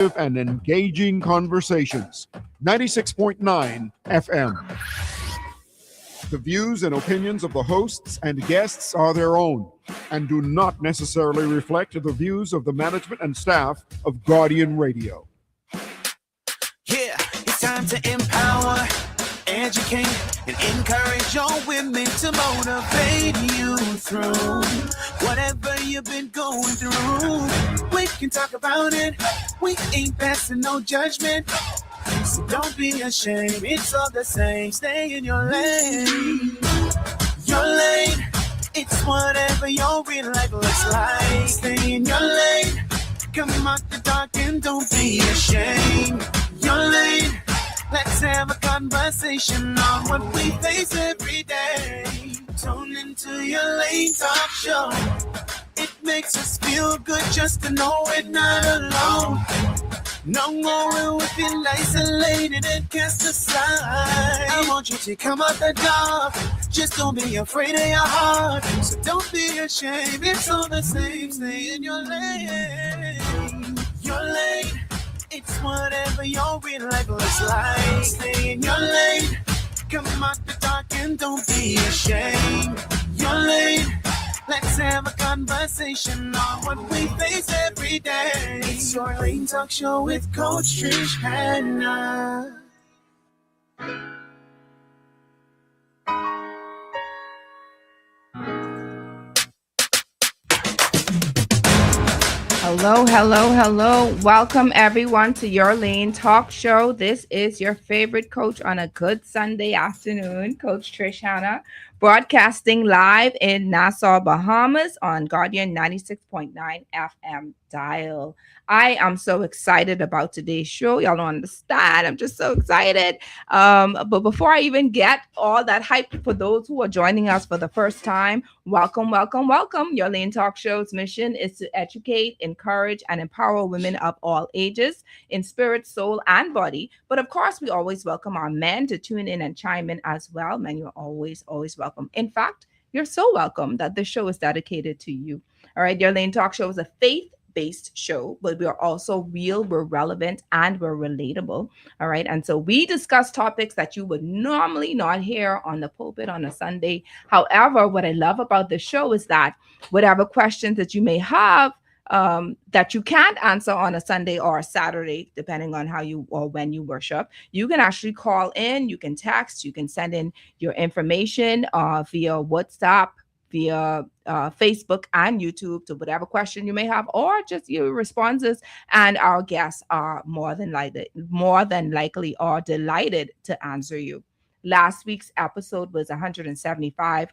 And engaging conversations. 96.9 FM. The views and opinions of the hosts and guests are their own and do not necessarily reflect the views of the management and staff of Guardian Radio. Yeah, it's time to empower, educate, and encourage your women to motivate you through whatever you've been going through. We can talk about it. We ain't passing no judgment. So don't be ashamed. It's all the same. Stay in your lane. Your lane. It's whatever your real life looks like. Stay in your lane. Come out the dark and don't be ashamed. Your lane. Let's have a conversation on what we face every day. Tune into your lane talk show. It makes us feel good just to know we're not alone. No more we feel isolated and cast aside. I want you to come out the dark. Just don't be afraid of your heart. So don't be ashamed. It's all the same. Stay in your lane. Your lane. It's whatever your real life looks like. Stay in your lane. Come out the dark and don't be ashamed. Your lane. Let's have a conversation on what we face every day. It's your Lane Talk Show with Coach Trish Hannah. Hello, hello, hello. Welcome everyone to Your Lane Talk Show. This is your favorite coach on a good Sunday afternoon, Coach Trish Hannah, broadcasting live in Nassau, Bahamas on Guardian 96.9 FM dial. I am so excited about today's show. Y'all don't understand. I'm just so excited. But before I even get all that hype, for those who are joining us for the first time, welcome, welcome, welcome. Your Lane Talk Show's mission is to educate, encourage, and empower women of all ages in spirit, soul, and body. But of course, we always welcome our men to tune in and chime in as well. Men, you're always welcome. In fact, you're so welcome that this show is dedicated to you. All right, Your Lane Talk Show is a faith-based show, but we are also real, we're relevant, and we're relatable. All right. And so we discuss topics that you would normally not hear on the pulpit on a Sunday. However, what I love about this show is that whatever questions that you may have that you can't answer on a Sunday or a Saturday, depending on how you or when you worship, you can actually call in, you can text, you can send in your information via WhatsApp, via Facebook and YouTube to whatever question you may have, or just your responses. And our guests are more than likely are delighted to answer you. Last week's episode was 175.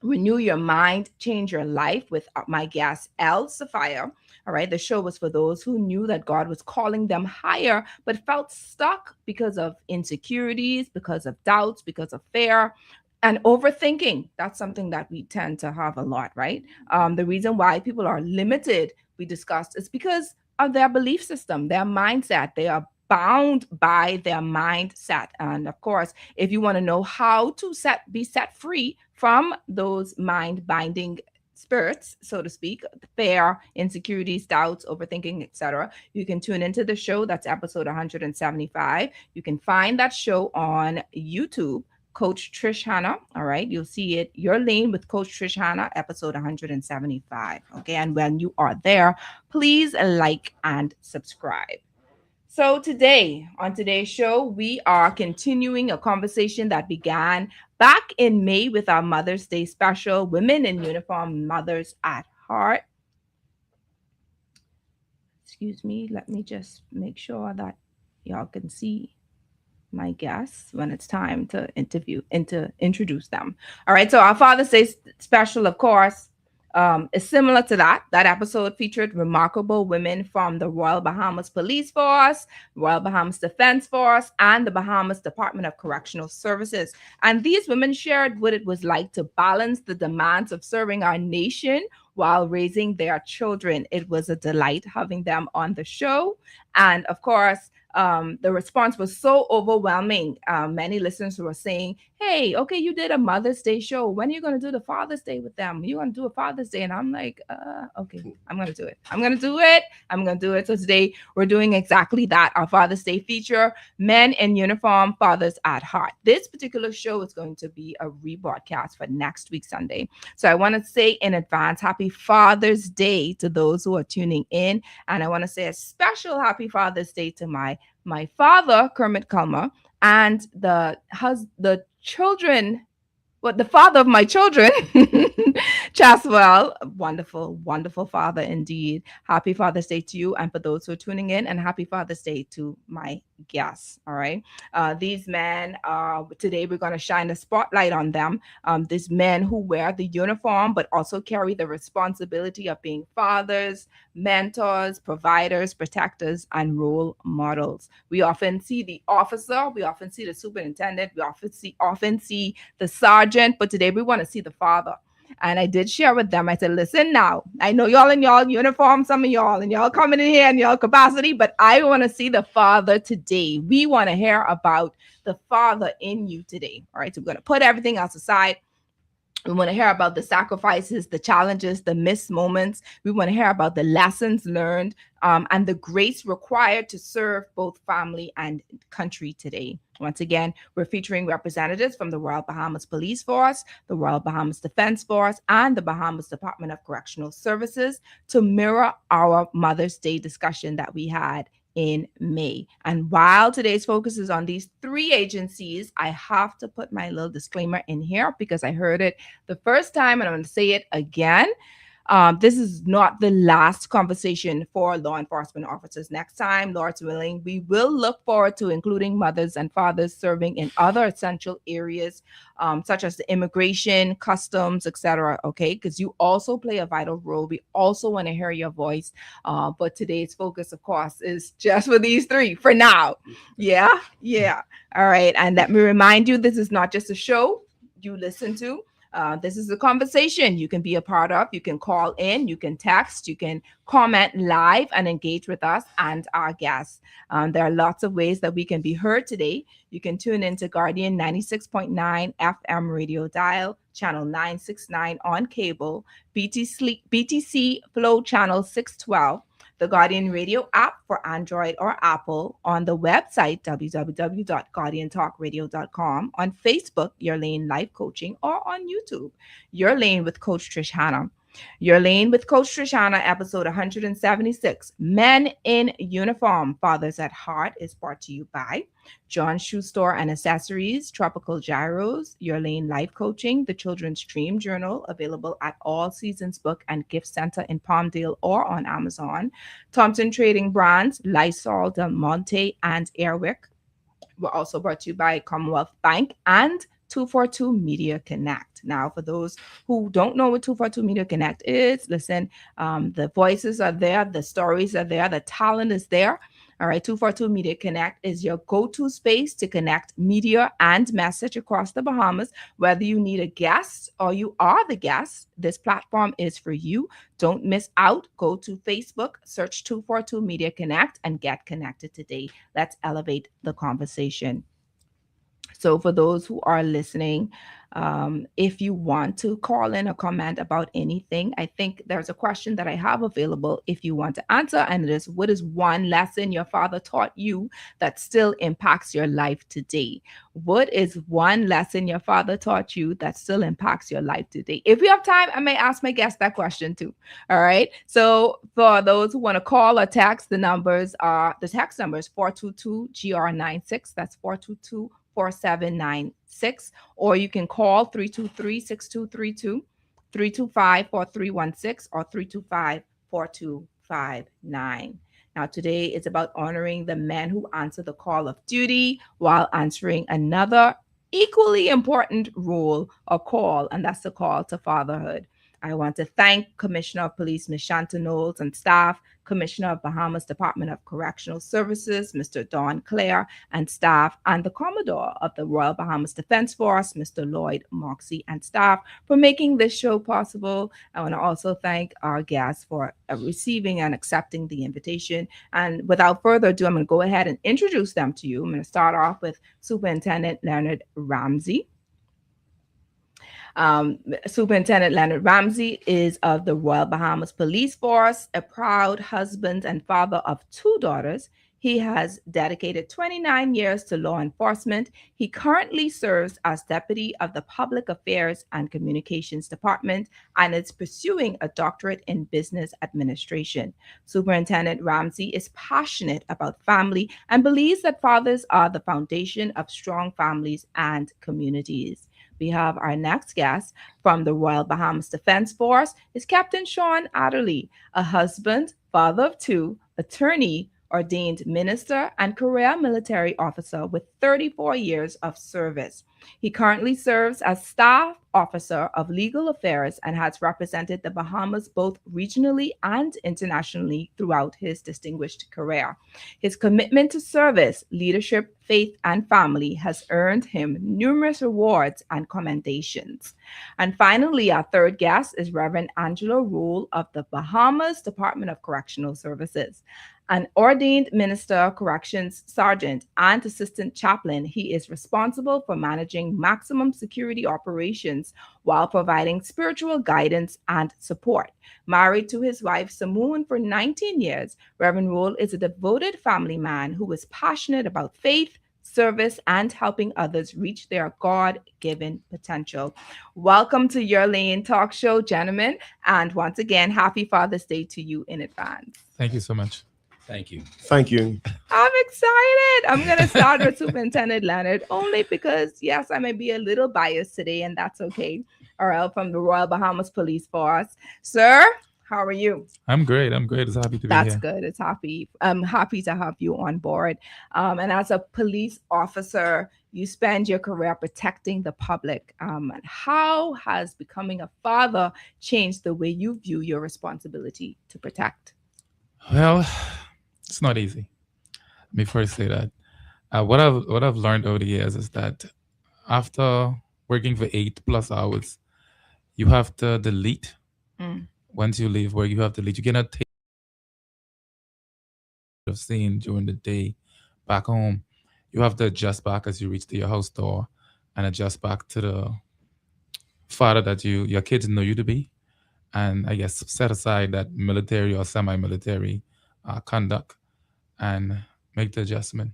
Renew Your Mind, Change Your Life with my guest, El Sophia. All right. The show was for those who knew that God was calling them higher, but felt stuck because of insecurities, because of doubts, because of fear, and overthinking. That's something that we tend to have a lot, right? The reason why people are limited, we discussed, is because of their belief system, their mindset. They are bound by their mindset. And of course, if you want to know how to be set free from those mind-binding spirits, so to speak, fear, insecurities, doubts, overthinking, etc., you can tune into the show. That's episode 175. You can find that show on YouTube, Coach Trish Hannah. All right. You'll see it. Your Lane with Coach Trish Hannah, episode 175. Okay. And when you are there, please like and subscribe. So today, on today's show, we are continuing a conversation that began back in May with our Mother's Day special, Women in Uniform, Mothers at Heart. Excuse me. Let me just make sure that y'all can see my guests when it's time to introduce them. All right. So our Father's Day special, of course, is similar to that. That episode featured remarkable women from the Royal Bahamas Police Force, Royal Bahamas Defence Force, and the Bahamas Department of Correctional Services. And these women shared what it was like to balance the demands of serving our nation while raising their children. It was a delight having them on the show. And of course, the response was so overwhelming. Many listeners were saying, hey, okay, you did a Mother's Day show. When are you going to do the Father's Day with them? You're going to do a Father's Day. And I'm like, okay, I'm going to do it. I'm going to do it. I'm going to do it. So today we're doing exactly that. Our Father's Day feature, Men in Uniform, Fathers at Heart. This particular show is going to be a rebroadcast for next week, Sunday. So I want to say in advance, happy Father's Day to those who are tuning in. And I want to say a special happy Father's Day to my father, Kermit Culmer, and the children, the father of my children, Chaswell, wonderful, wonderful father indeed. Happy Father's Day to you, and for those who are tuning in, and happy Father's Day to my guests. All right, these men, today we're going to shine a spotlight on them. These men who wear the uniform, but also carry the responsibility of being fathers, mentors, providers, protectors, and role models. We often see the officer, we often see the superintendent, we often see the sergeant, but today we want to see the father. And I did share with them. I said, listen now, I know y'all in y'all uniform, some of y'all, and y'all coming in here in y'all capacity, but I want to see the father today. We want to hear about the father in you today. All right, so we're going to put everything else aside. We want to hear about the sacrifices, the challenges, the missed moments. We want to hear about the lessons learned and the grace required to serve both family and country today. Once again, we're featuring representatives from the Royal Bahamas Police Force, the Royal Bahamas Defence Force, and the Bahamas Department of Correctional Services to mirror our Mother's Day discussion that we had in May. And while today's focus is on these three agencies, I have to put my little disclaimer in here because I heard it the first time and I'm going to say it again. This is not the last conversation for law enforcement officers. Next time, Lord's willing, we will look forward to including mothers and fathers serving in other essential areas, such as the immigration, customs, etc. Okay, because you also play a vital role. We also want to hear your voice. But today's focus, of course, is just for these three for now. Yeah. All right. And let me remind you, this is not just a show you listen to. This is a conversation you can be a part of. You can call in, you can text, you can comment live and engage with us and our guests. There are lots of ways that we can be heard today. You can tune into Guardian 96.9 FM radio dial, channel 969 on cable, BTC Flow channel 612, the Guardian Radio app for Android or Apple, on the website www.guardiantalkradio.com, on Facebook, Your Lane Life Coaching, or on YouTube, Your Lane with Coach Trish Hannah. Your Lane with Coach Trish Hannah, episode 176, Men in Uniform, Fathers at Heart, is brought to you by John Shoe Store and Accessories, Tropical Gyros, Your Lane Life Coaching, the Children's Dream Journal, available at All Seasons Book and Gift Center in Palmdale or on Amazon, Thompson Trading Brands, Lysol, Del Monte, and Airwick. We're also brought to you by Commonwealth Bank and 242 Media Connect. Now, for those who don't know what 242 Media Connect is, listen, the voices are there, the stories are there, the talent is there. All right, 242 Media Connect is your go-to space to connect media and message across the Bahamas. Whether you need a guest or you are the guest, this platform is for you. Don't miss out. Go to Facebook, search 242 Media Connect, and get connected today. Let's elevate the conversation. So for those who are listening, if you want to call in or comment about anything, I think there's a question that I have available if you want to answer. And it is, what is one lesson your father taught you that still impacts your life today? What is one lesson your father taught you that still impacts your life today? If we have time, I may ask my guest that question too. All right. So for those who want to call or text, the text number is 422-GR96. That's 422-4796, or you can call 323-6232, 325-4316, or 325-4259. Now, today is about honoring the men who answer the call of duty while answering another equally important role or call, and that's the call to fatherhood. I want to thank Commissioner of Police Ms. Shanta Knowles and staff, Commissioner of Bahamas Department of Correctional Services, Mr. Don Clare and staff, and the Commodore of the Royal Bahamas Defence Force, Mr. Lloyd Moxie and staff, for making this show possible. I want to also thank our guests for receiving and accepting the invitation. And without further ado, I'm going to go ahead and introduce them to you. I'm going to start off with Superintendent Leonard Ramsey. Superintendent Leonard Ramsey is of the Royal Bahamas Police Force, a proud husband and father of 2 daughters. He has dedicated 29 years to law enforcement. He currently serves as Deputy of the Public Affairs and Communications Department and is pursuing a doctorate in business administration. Superintendent Ramsey is passionate about family and believes that fathers are the foundation of strong families and communities. We have our next guest from the Royal Bahamas Defence Force is Captain Shawn Adderley, a husband, father of 2, attorney, ordained minister, and career military officer with 34 years of service. He currently serves as staff officer of legal affairs and has represented the Bahamas both regionally and internationally throughout his distinguished career. His commitment to service, leadership, faith, and family has earned him numerous awards and commendations. And finally, our third guest is Reverend Angelo Rolle of the Bahamas Department of Correctional Services. An ordained minister, corrections sergeant, and assistant chaplain, he is responsible for managing maximum security operations while providing spiritual guidance and support. Married to his wife Samoon for 19 years, Reverend Rolle is a devoted family man who is passionate about faith, service, and helping others reach their God-given potential. Welcome to Your Lane Talk Show, gentlemen. And once again, happy Father's Day to you in advance. Thank you so much. Thank you. Thank you. I'm excited. I'm going to start with Superintendent Leonard only because, yes, I may be a little biased today, and that's okay. All right, from the Royal Bahamas Police Force. Sir, how are you? I'm great. It's happy to be here. That's good. It's happy. I'm happy to have you on board. And as a police officer, you spend your career protecting the public. And how has becoming a father changed the way you view your responsibility to protect? Well, it's not easy. Let me first say that. What I've learned over the years is that after working for 8+ hours, you have to delete. Once you leave work, you have to delete. You cannot take of scene during the day back home. You have to adjust back as you reach to your house door and adjust back to the father that your kids know you to be. And I guess set aside that military or semi-military conduct and make the adjustment.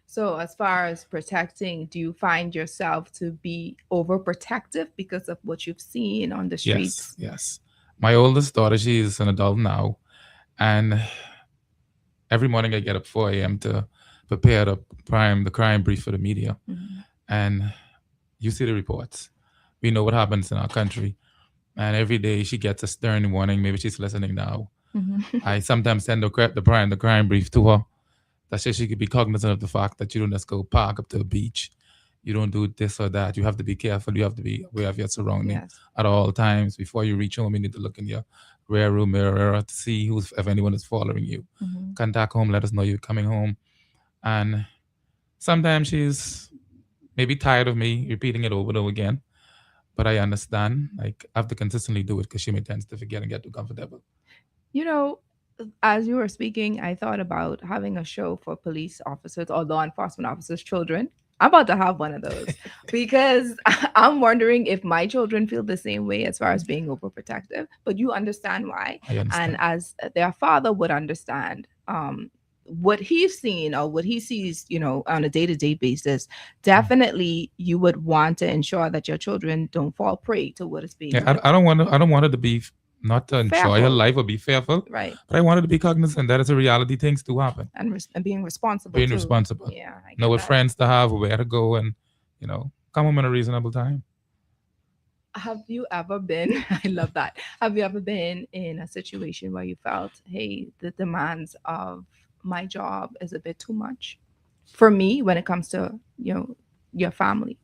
So as far as protecting, do you find yourself to be overprotective because of what you've seen on the streets? Yes. My oldest daughter, she is an adult now. And every morning I get up 4 a.m. to prepare the crime brief for the media. And you see the reports. We know what happens in our country. And every day she gets a stern warning. Maybe she's listening now. I sometimes send the crime brief to her. That's just she could be cognizant of the fact that you don't just go park up to the beach. You don't do this or that. You have to be careful. You have to be aware of your surroundings at all times. Before you reach home, you need to look in your rear view mirror to see if anyone is following you. Contact home, let us know you're coming home. And sometimes she's maybe tired of me repeating it over and over again. But I understand. Like, I have to consistently do it because she may tend to forget and get too comfortable. You know, as you were speaking, I thought about having a show for police officers or law enforcement officers' children. I'm about to have one of those because I'm wondering if my children feel the same way as far as being overprotective. But you understand why. I understand. And as their father would understand what he's seen or what he sees, on a day-to-day basis, definitely you would want to ensure that your children don't fall prey to what is being. I don't want it to be not to enjoy her life or be fearful. Right. But I wanted to be cognizant that it's a reality. Things do happen. And being responsible. Being responsible. Yeah. Know what friends to have, where to go, and, come home in a reasonable time. Have you ever been, I love that. Have you ever been in a situation where you felt, hey, the demands of my job is a bit too much for me when it comes to, your family?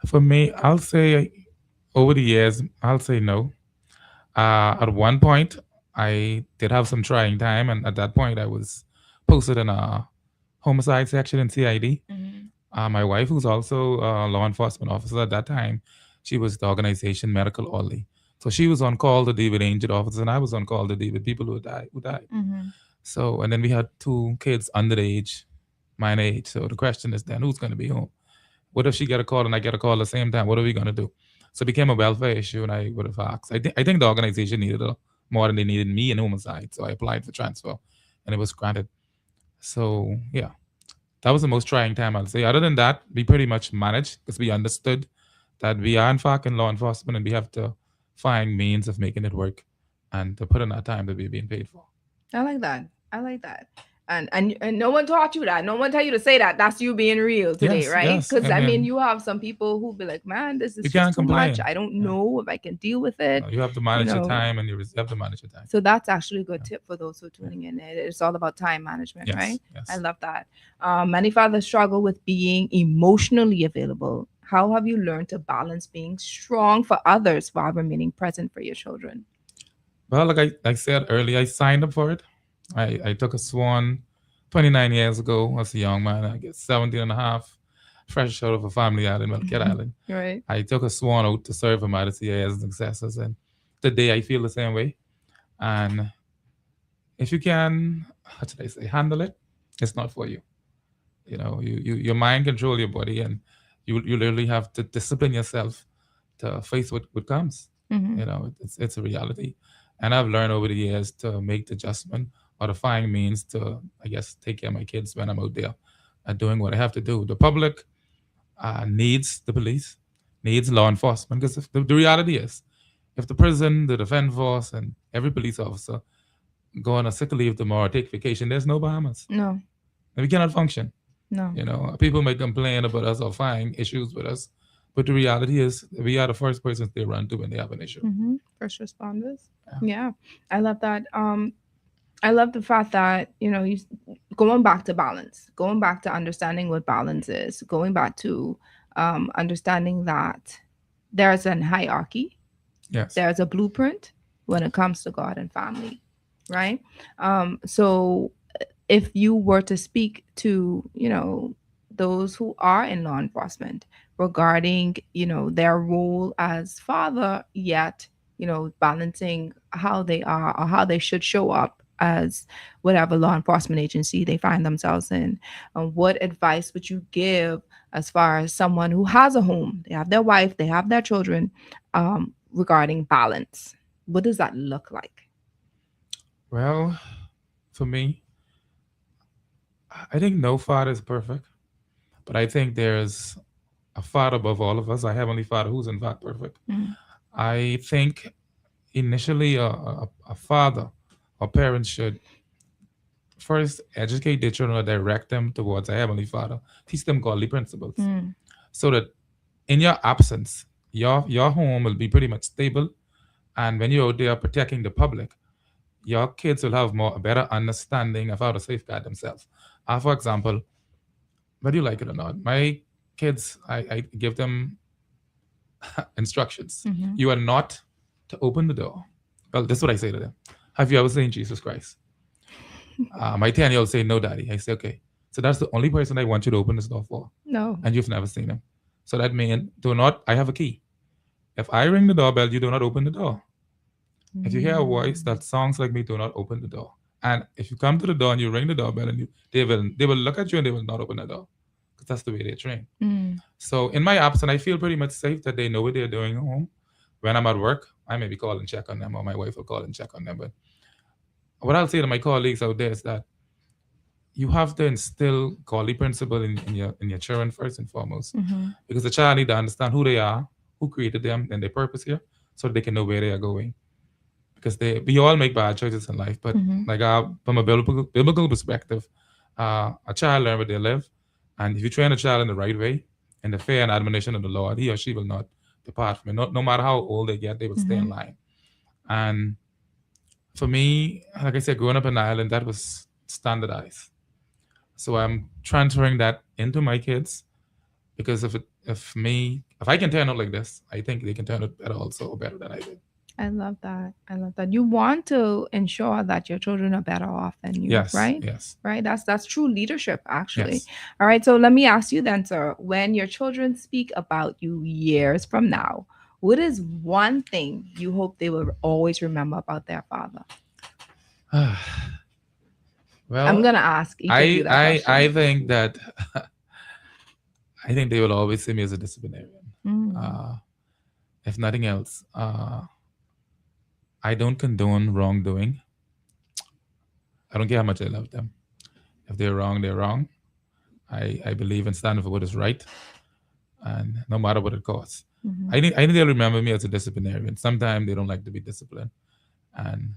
For me, I'll say Over the years, I'll say no. At one point, I did have some trying time, and at that point, I was posted in a homicide section in CID. Mhm. My wife, who's also a law enforcement officer at that time, she was the organization medical orderly. So she was on call to deal with injured officers, and I was on call to deal with people who died. Who died. Mhm. So, and then we had two kids under the age, mine age. So the question is then, who's going to be home? What if she get a call and I get a call at the same time? What are we going to do? So it became a welfare issue, and I would have asked. I think the organization needed it more than they needed me in homicide. So I applied for transfer, and it was granted. So yeah, that was the most trying time, I'll say. Other than that, we pretty much managed because we understood that we are in fact in law enforcement, and we have to find means of making it work and to put in our time that we're being paid for. I like that. I like that. And no one taught you that. No one tell you to say that. That's you being real today, Yes, right? yes. Because I I mean, mean, you have some people who be like, "Man, this is you just can't too much. complain. I don't Yeah. know if I can deal with it." You have to You manage your know. time, and you have to manage your time. So that's actually a good tip for those who are tuning in. It's all about time management, Yes, right? yes. I love that. Many fathers struggle with being emotionally available. How have you learned to balance being strong for others while remaining present for your children? Well, like I said earlier, I signed up for it. I took a swan 29 years ago as a young man. I guess 17 and a half, fresh out of a family island, Malket Island. Right. I took a swan out to serve him at as and successors. And today I feel the same way. And if you can, how should I say, handle it, it's not for you. You know, your mind control your body, and you literally have to discipline yourself to face what comes. Mm-hmm. You know, it's a reality. And I've learned over the years to make the adjustment or to find means to, I guess, take care of my kids when I'm out there and doing what I have to do. The public needs the police, needs law enforcement, because the reality is, if the prison, the defense force, and every police officer go on a sick leave tomorrow, take vacation, there's no Bahamas. No, And we cannot function. no. You know, people may complain about us or find issues with us, but the reality is we are the first persons they run to when they have an issue. Mm-hmm. First responders. Yeah. Yeah, I love that. I love the fact that going back to balance, going back to understanding what balance is, going back to understanding that there's an hierarchy, Yes. there's a blueprint when it comes to God and family, right? So if you were to speak to those who are in law enforcement regarding their role as father, yet balancing how they are or how they should show up as whatever law enforcement agency they find themselves in, what advice would you give as far as someone who has a home, they have their wife, they have their children, regarding balance? What does that look like? Well, for me, I think no father is perfect, but I think there's a father above all of us, our Heavenly Father, who's in fact perfect. Mhm. I think initially a father or parents should first educate their children or direct them towards a Heavenly Father, teach them godly principles, Mm. so that in your absence, your home will be pretty much stable. And when you're out there protecting the public, your kids will have a better understanding of how to safeguard themselves. For example, whether you like it or not, my kids, I give them instructions. Mhm. You are not to open the door. Well, this is what I say to them. Have you ever seen Jesus Christ? My 10-year-old say, no, daddy. I say, okay. So that's the only person I want you to open this door for. No. And you've never seen him. So that means I have a key. If I ring the doorbell, you do not open the door. If you hear a voice that sounds like me, do not open the door. And if you come to the door and you ring the doorbell, and they will look at you and they will not open the door, because that's the way they're trained. Mm. So in my absence, I feel pretty much safe that they know what they're doing at home. When I'm at work, I maybe call and check on them, or my wife will call and check on them. But what I'll say to my colleagues out there is that you have to instill godly principle in your children first and foremost, Mhm. because the child need to understand who they are, who created them, and their purpose here, so that they can know where they are going. Because we all make bad choices in life, but Mhm. like from a biblical perspective, a child learn where they live, and if you train a child in the right way, in the fear and admonition of the Lord, he or she will not depart from it. No matter how old they get, they will stay in Mhm. line. And for me, like I said, growing up in Ireland, that was standardized. So I'm transferring that into my kids, because if if I can turn out like this, I think they can turn out better also, or better than I did. I love that. I love that. You want to ensure that your children are better off than you, Yes, right? yes, Right. That's true leadership, actually. yes. All right. So let me ask you then, sir. When your children speak about you years from now, what is one thing you hope they will always remember about their father? I'm Well, gonna ask each of you that I question. think that I think they will always see me as a disciplinarian. Mm. Uh, if nothing else, I don't condone wrongdoing. I don't care how much I love them. If they're wrong, they're wrong. I believe in standing for what is right, and no matter what it costs. Mhm. I think they'll remember me as a disciplinarian. Sometimes they don't like to be disciplined, and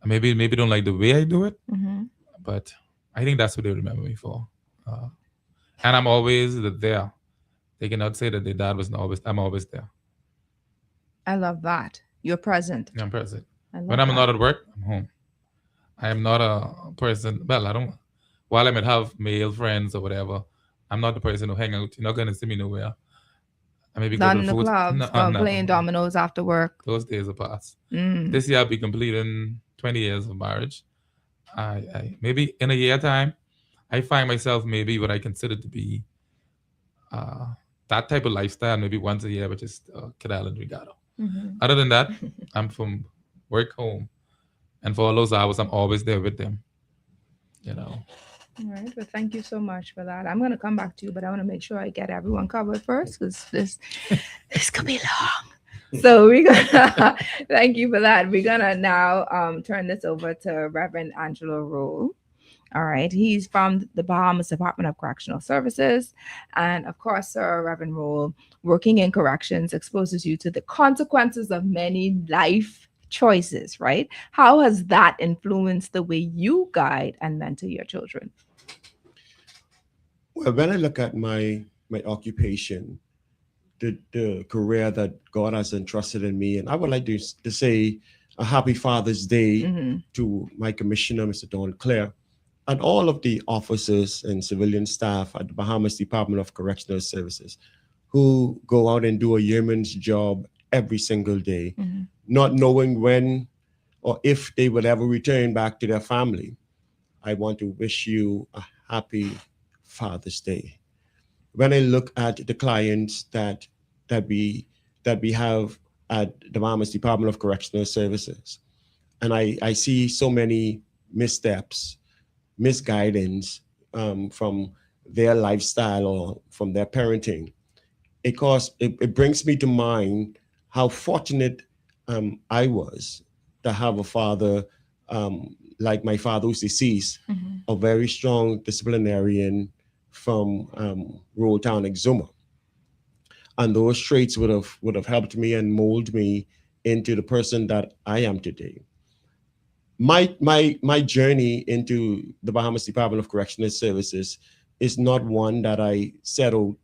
maybe don't like the way I do it. Mhm. But I think that's what they remember me for. Uh, and I'm always there. They cannot say that their dad was not always. I'm always there. I love that. You're present. I'm present. I When love I'm that. not at work, I'm home. I am not a person. Well, I don't. While I might have male friends or whatever, I'm not the person who hang out. You're not gonna see me nowhere. I maybe go Not to the in the food. No, clubs, playing no. dominoes after work. Those days are past. Mm. This year I'll be completing 20 years of marriage. I maybe in a year time, I find myself maybe what I consider to be uh, that type of lifestyle, maybe once a year, but just Cadal and Regatta. Mhm. Other than that, I'm from work home, and for all those hours, I'm always there with them. You know. All right. Well, thank you so much for that. I'm going to come back to you, but I want to make sure I get everyone covered first because this could be long. So we're gonna thank you for that. We're gonna now turn this over to Reverend Angelo Rolle. All right, he's from the Bahamas Department of Correctional Services, and of course, Sir Reverend Rolle, working in corrections exposes you to the consequences of many life choices. Right? How has that influenced the way you guide and mentor your children? Well, when I look at my occupation, the career that God has entrusted in me, and I would like to say a happy Father's Day Mm-hmm. to my commissioner, Mr. Don Clare, and all of the officers and civilian staff at the Bahamas Department of Correctional Services who go out and do a yeoman's job every single day, Mm-hmm. not knowing when or if they will ever return back to their family. I want to wish you a happy Father's Day. When I look at the clients that we that we have at the Bahamas Department of Correctional Services, and I see so many missteps, misguidance from their lifestyle or from their parenting, it brings me to mind how fortunate I was to have a father like my father who's deceased, Mm-hmm. a very strong disciplinarian from rural town Exuma, and those traits would have helped me and mold me into the person that I am today. My journey into the Bahamas Department of Correctional Services is not one that I settled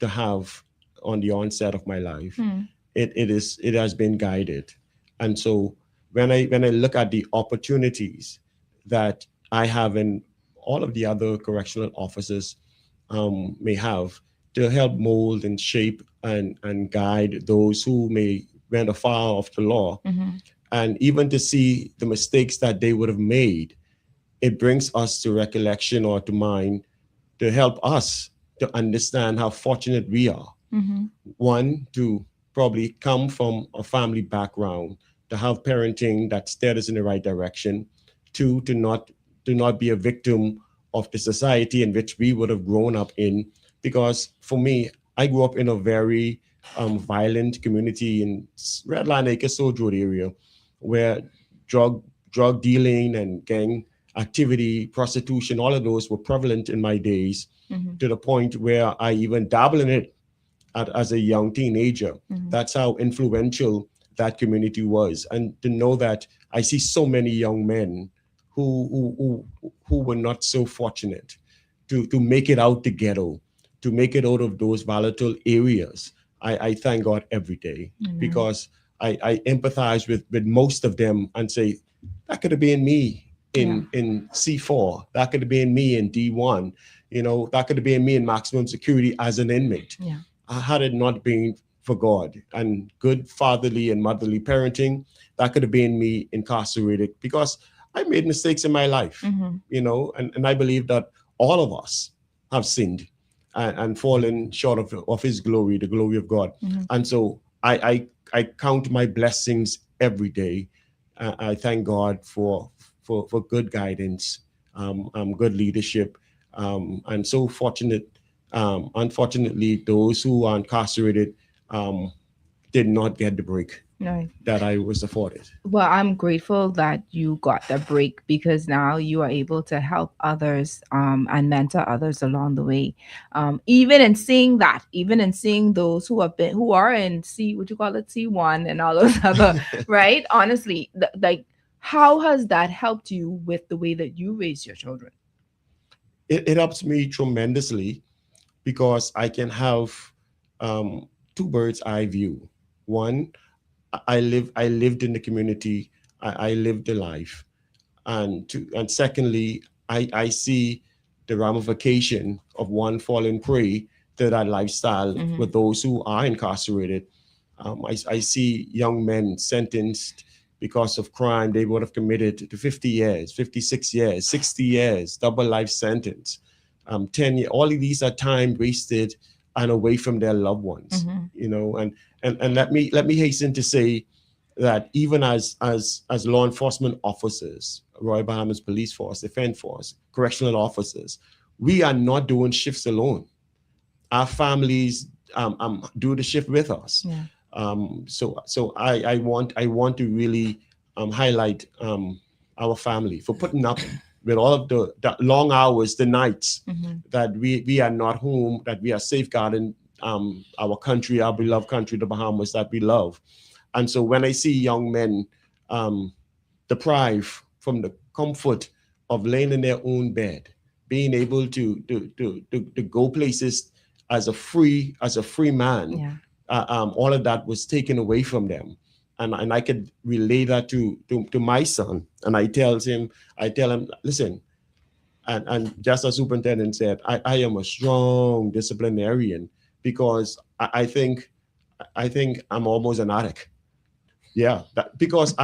to have on the onset of my life. Mm-hmm. It has been guided, and so when I look at the opportunities that I have and all of the other correctional officers may have to help mold and shape and guide those who may went afar of the law, Mm-hmm. and even to see the mistakes that they would have made, it brings us to recollection or to mind to help us to understand how fortunate we are. Mm-hmm. One, to probably come from a family background, to have parenting that steered us in the right direction. Two, to not be a victim of the society in which we would have grown up in. Because for me, I grew up in a very violent community in Red Line Acre Soul Road area, where drug drug dealing and gang activity, prostitution, all of those were prevalent in my days, Mm-hmm. to the point where I even dabble in it as a young teenager. Mm-hmm. That's how influential that community was. And to know that I see so many young men who were not so fortunate to make it out the ghetto, to make it out of those volatile areas. I thank God every day, Amen. because I empathize with most of them and say, that could have been me in C4. That could have been me in D1. That could have been me in maximum security as an inmate. Yeah. had it not been for God and good fatherly and motherly parenting, that could have been me incarcerated, because I made mistakes in my life, you know, and I believe that all of us have sinned and fallen short of his glory, the glory of God. And so I count my blessings every day. I thank God for good guidance, good leadership, and so fortunate. Unfortunately, those who are incarcerated did not get the break Right. that I was afforded. Well, I'm grateful that you got the break, because now you are able to help others and mentor others along the way. Even in seeing that, even in seeing those who are in what you call it, C1 and all those other, right? Honestly, like, how has that helped you with the way that you raise your children? It helps me tremendously, because I can have two birds eye view. One, I lived in the community. I lived the life, and secondly, I see the ramification of one falling prey to that lifestyle with those who are incarcerated. I see young men sentenced because of crime they would have committed to 50 years, 56 years, 60 years, double life sentence, 10 years. All of these are time wasted and away from their loved ones, you know. And let me hasten to say that even as law enforcement officers, Royal Bahamas Police Force, Defence Force, correctional officers, we are not doing shifts alone. Our families do the shift with us. Yeah. So I want to really highlight our family for putting up with all of the long hours, the nights that we are not home, that we are safeguarding our country, our beloved country, the Bahamas that we love. And so when I see young men deprived from the comfort of laying in their own bed, being able to go places as a free man, all of that was taken away from them. And I could relate that to my son. And I tell him, listen, and just as superintendent said, I am a strong disciplinarian, because I think I'm almost an addict. Yeah, because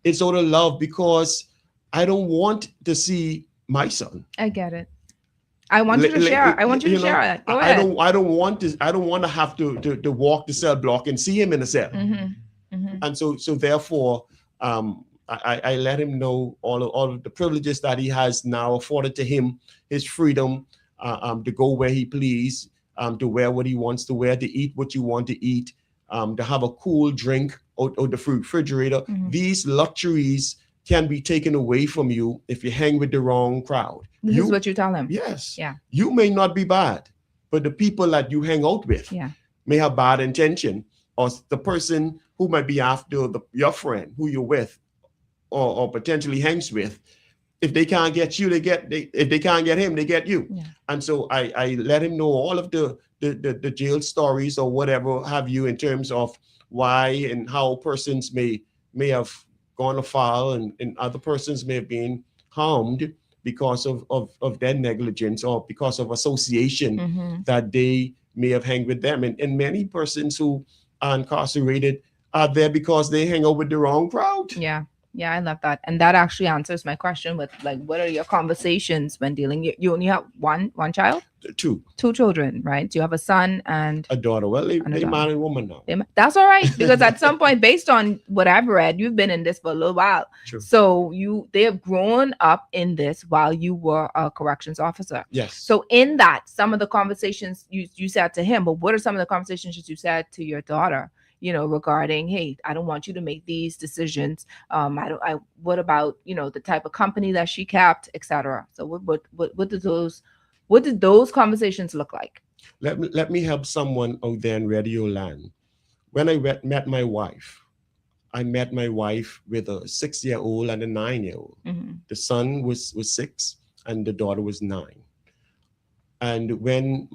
it's out of love, because I don't want to see my son. I get it. I want you to share. I want you to share that. Go ahead. I don't want to have to walk the cell block and see him in a cell. And so therefore, I let him know all of the privileges that he has now afforded to him, his freedom to go where he please, to wear what he wants to wear, to eat what you want to eat, to have a cool drink out the refrigerator. These luxuries can be taken away from you if you hang with the wrong crowd. This is what you tell him. Yes. Yeah. You may not be bad, but the people that you hang out with may have bad intention, or the person who might be after your friend who you're with, or potentially hangs with. If they can't get you, if they can't get him, they get you. Yeah. And so I let him know all of the jail stories or whatever have you, in terms of why and how persons may have gone afoul, and other persons may have been harmed because of their negligence, or because of association that they may have hanged with them. And many persons who are incarcerated are there because they hang out with the wrong crowd. Yeah. Yeah, I love that. And that actually answers my question with, like, what are your conversations when dealing? You only have one child? Two children, right? Do you have a son and a daughter? Well, they man and woman now. That's all right, because at some point, based on what I've read, you've been in this for a little while. True. So they have grown up in this while you were a corrections officer. Yes. So in that, some of the conversations you said to him, but what are some of the conversations you said to your daughter? Regarding, hey, I don't want you to make these decisions. What about, the type of company that she kept, etc. So what did those conversations look like? Let me help someone out there in radio land. When I met my wife, I met my wife with a 6-year-old and a 9-year-old. The son was 6 and the daughter was 9. And when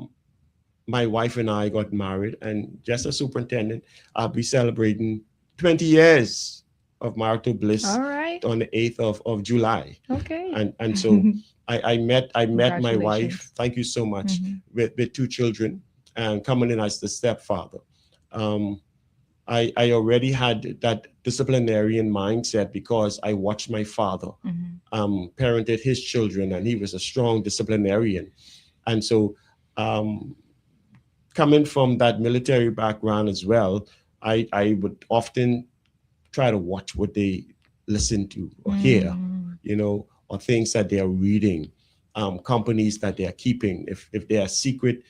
my wife and I got married, and just as superintendent, I'll be celebrating 20 years of marital bliss. All right. On the 8th of July. Okay. And so I met my wife, thank you so much, with 2 children. and coming in as the stepfather, I already had that disciplinarian mindset because I watched my father parented his children, and he was a strong disciplinarian. And so coming from that military background as well, I would often try to watch what they listen to or hear, or things that they are reading, companies that they are keeping. If they are secret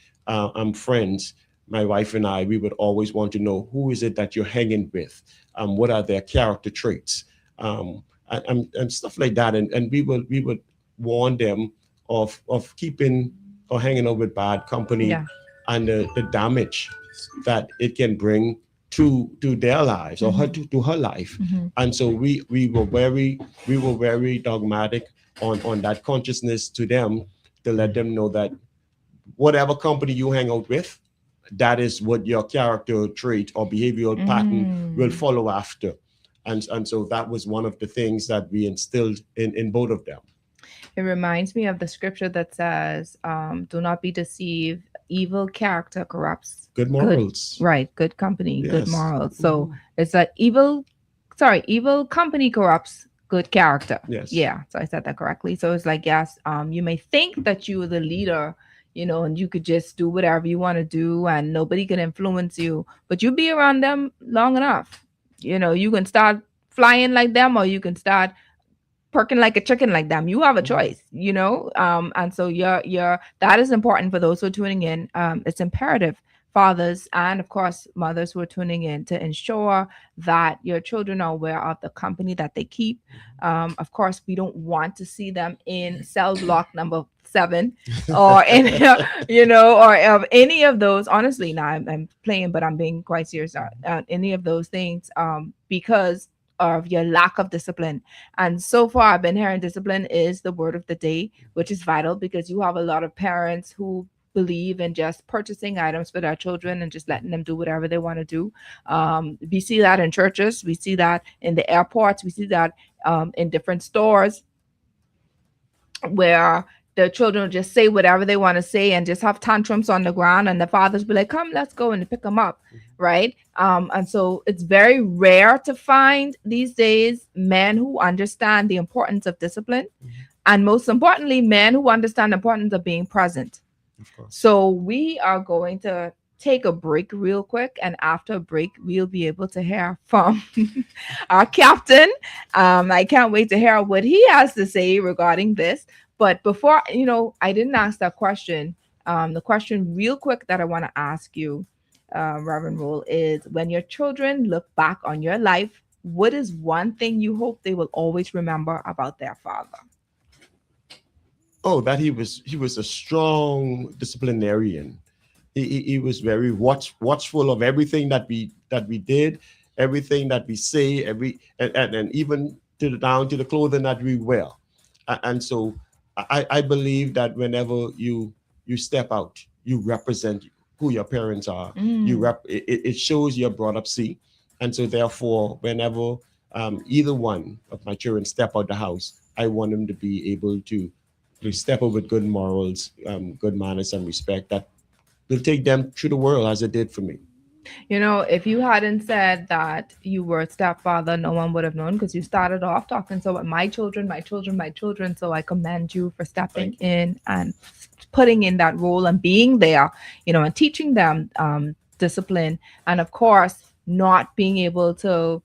friends, my wife and we would always want to know, who is it that you're hanging with? What are their character traits? And stuff like that. And we would warn them of keeping or hanging out with bad company and the damage that it can bring to their lives or to her life. And so we were very dogmatic on that consciousness to them, to let them know that whatever company you hang out with, that is what your character trait or behavioral pattern will follow after. And so that was one of the things that we instilled in both of them. It reminds me of the scripture that says, do not be deceived. Evil character corrupts good morals. Good company, good morals. So it's that evil company corrupts good character. Yes. Yeah. So I said that correctly. So it's like, yes, you may think that you are the leader, and you could just do whatever you want to do and nobody can influence you, but you be around them long enough. You can start flying like them, or you can start perking like a chicken like them. You have a choice, and so that is important for those who are tuning in. It's imperative, fathers and of course mothers who are tuning in, to ensure that your children are aware of the company that they keep. Of course, we don't want to see them in cell block number 7 or in or of any of those. Honestly, now I'm playing, but I'm being quite serious on any of those things, because of your lack of discipline. And so far I've been hearing discipline is the word of the day, which is vital, because you have a lot of parents who believe in just purchasing items for their children and just letting them do whatever they want to do. We see that in churches, we see that in the airports, we see that in different stores, where the children just say whatever they want to say and just have tantrums on the ground, and the fathers be like, come, let's go, and pick them up, right? And so it's very rare to find these days men who understand the importance of discipline, and most importantly, men who understand the importance of being present. Of course. So we are going to take a break real quick, and after a break we'll be able to hear from our captain. I can't wait to hear what he has to say regarding this. But before, I didn't ask that question. The question real quick that I want to ask you, Reverend Rolle, is when your children look back on your life, what is one thing you hope they will always remember about their father? Oh, that he was a strong disciplinarian. He was very watchful of everything that we did, everything that we say, and even down to the clothing that we wear. And so I believe that whenever you step out, you represent who your parents are. It shows you're brought up see. And so therefore, whenever either one of my children step out the house, I want them to be able to step up with good morals, good manners and respect that will take them through the world as it did for me. If you hadn't said that you were a stepfather, no one would have known, because you started off talking so about my children. So I commend you for stepping in and putting in that role and being there, and teaching them discipline. And of course, not being able to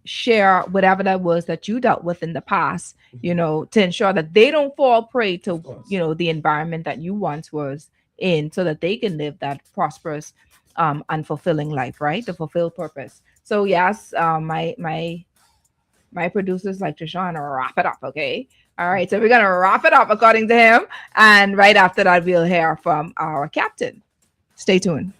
share whatever that was that you dealt with in the past, to ensure that they don't fall prey to, the environment that you once was in, so that they can live that prosperous and fulfilling life, right? The fulfilled purpose. So yes, my producers like to Shawn wrap it up. Okay. All right. So we're going to wrap it up according to him. And right after that, we'll hear from our captain. Stay tuned.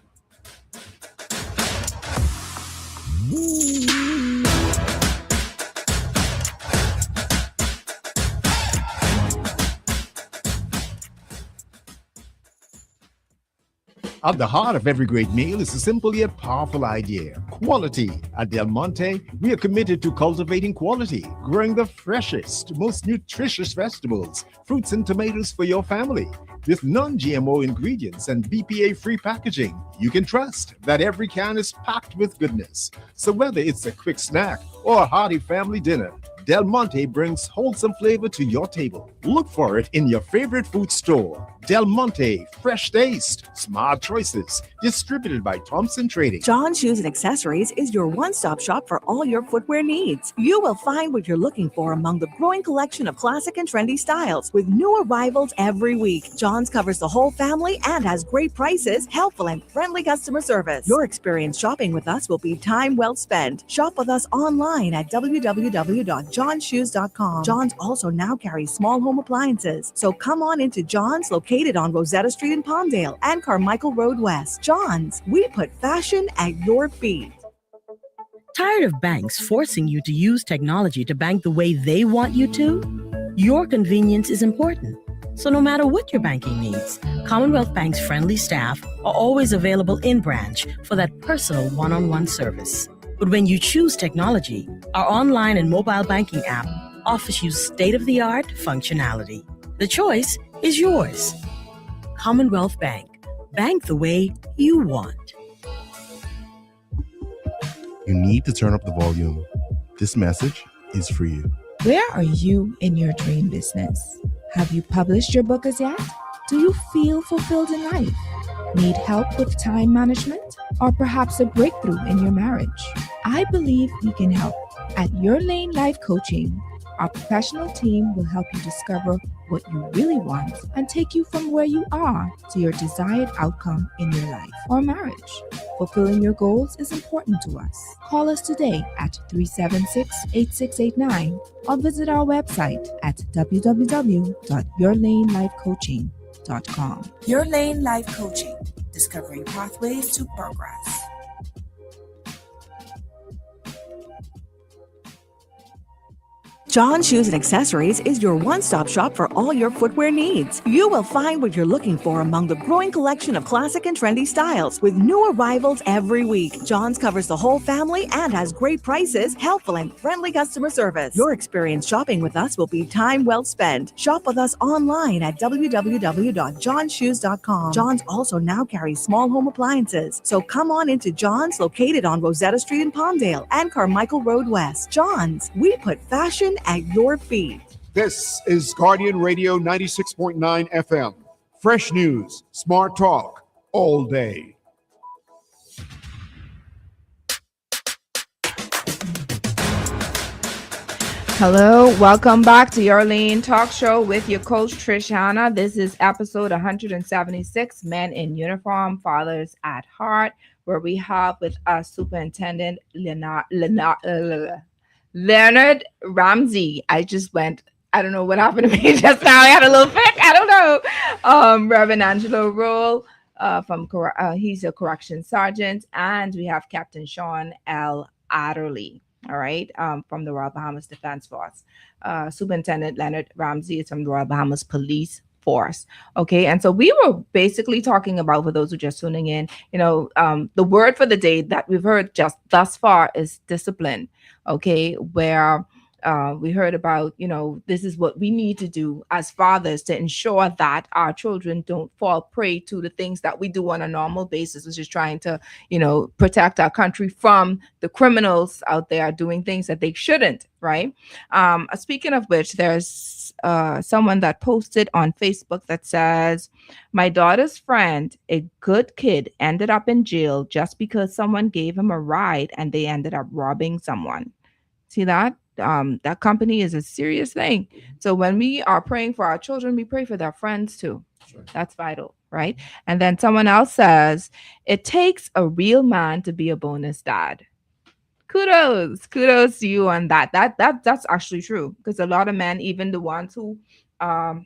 At the heart of every great meal is a simple yet powerful idea: quality. At Del Monte, we are committed to cultivating quality, growing the freshest, most nutritious vegetables, fruits, and tomatoes for your family. with non-GMO ingredients and BPA-free packaging. You can trust that every can is packed with goodness. So whether it's a quick snack or a hearty family dinner, Del Monte brings wholesome flavor to your table. Look for it in your favorite food store. Del Monte, fresh taste, smart choices. Distributed by Thompson Trading. John Shoes and Accessories is your one-stop shop for all your footwear needs. You will find what you're looking for among the growing collection of classic and trendy styles with new arrivals every week. John's covers the whole family and has great prices, helpful and friendly customer service. Your experience shopping with us will be time well spent. Shop with us online at www.johnshoes.com. John's also now carries small home appliances. So come on into John's, located on Rosetta Street in Palmdale and Carmichael Road West. John's, we put fashion at your feet. Tired of banks forcing you to use technology to bank the way they want you to? Your convenience is important. So no matter what your banking needs, Commonwealth Bank's friendly staff are always available in branch for that personal one-on-one service. But when you choose technology, our online and mobile banking app offers you state-of-the-art functionality. The choice is yours. Commonwealth Bank. Bank the way you want. You need to turn up the volume. This message is for you. Where are you in your dream business? Have you published your book as yet? Do you feel fulfilled in life? Need help with time management? Or perhaps a breakthrough in your marriage? I believe we can help. At Your Lane Life Coaching, our professional team will help you discover what you really want and take you from where you are to your desired outcome in your life or marriage. Fulfilling your goals is important to us. Call us today at 376-8689 or visit our website at www.yourlanelifecoaching.com. Your Lane Life Coaching, discovering pathways to progress. John Shoes and Accessories is your one-stop shop for all your footwear needs. You will find what you're looking for among the growing collection of classic and trendy styles with new arrivals every week. John's covers the whole family and has great prices, helpful and friendly customer service. Your experience shopping with us will be time well spent. Shop with us online at www.johnshoes.com. John's also now carries small home appliances. So come on into John's, located on Rosetta Street in Palmdale and Carmichael Road West. John's, we put fashion at your feet. This is Guardian Radio 96.9 FM. Fresh news, smart talk, all day. Hello, welcome back to Your Lane Talk Show with your coach Trish. This is episode 176, Men in Uniform, Fathers at Heart, where we have with us Superintendent Leonard Ramsey. I don't know what happened to me just now. I had a little fit. I don't know. Reverend Angelo Rolle, he's a correction sergeant, and we have Captain Shawn L. Adderley. All right, from the Royal Bahamas Defence Force. Superintendent Leonard Ramsey is from the Royal Bahamas Police Force. Okay, and so we were basically talking about, for those who are just tuning in, the word for the day that we've heard just thus far is discipline. Okay, where we heard about, this is what we need to do as fathers to ensure that our children don't fall prey to the things that we do on a normal basis, which is trying to, protect our country from the criminals out there doing things that they shouldn't, right? Speaking of which, there's someone that posted on Facebook that says, my daughter's friend, a good kid, ended up in jail just because someone gave him a ride and they ended up robbing someone. See that? That company is a serious thing. So when we are praying for our children, we pray for their friends too. Sure. That's vital, right? And then someone else says, it takes a real man to be a bonus dad. Kudos to you on that. That's actually true, because a lot of men, even the ones who, I'll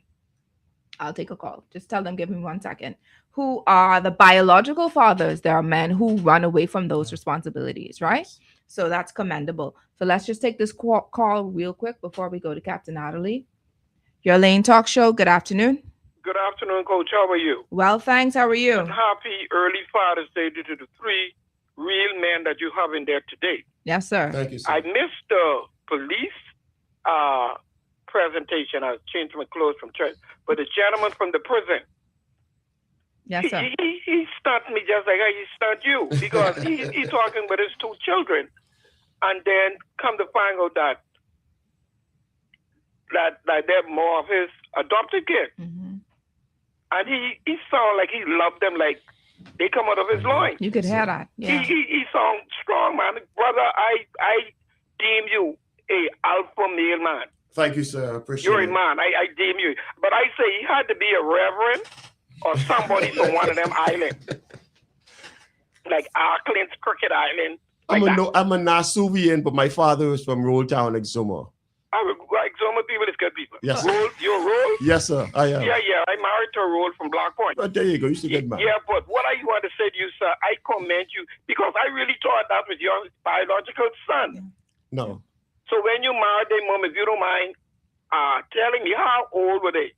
take a call. Just tell them, give me 1 second. Who are the biological fathers? There are men who run away from those responsibilities, right? So that's commendable. So let's just take this call real quick before we go to Captain Adderley. Your Lane Talk Show. Good afternoon. Good afternoon, Coach. How are you? Well, thanks. How are you? And happy early Father's Day to the 3 real men that you have in there today. Yes, sir. Thank you, sir. I missed the police presentation. I changed my clothes from church. But the gentleman from the prison, Yes, sir. He stunned me just like he stunned you because he talking with his two children, and then come to find out that they're more of his adopted kids, and he sound like he loved them like they come out of his loins. You could hear that. Yeah. He sound strong, man. Brother, I deem you a alpha male man. Thank you, sir. Appreciate You're it. a man. I deem you. But I say he had to be a reverend or somebody from one of them islands. Like Auckland's Crooked Island. I'm Like a Nasuvian, but my father is from Roll Town, Exuma. Exuma people is good people. Yes. Roll, you're Roll? Yes, sir. I am. Yeah. I married to a Roll from Black Point. Oh, there you go. You're a good man. Yeah, but what I want to say to you, sir, I commend you because I really thought that was your biological son. No. So when you married their mom, if you don't mind telling me, how old were they?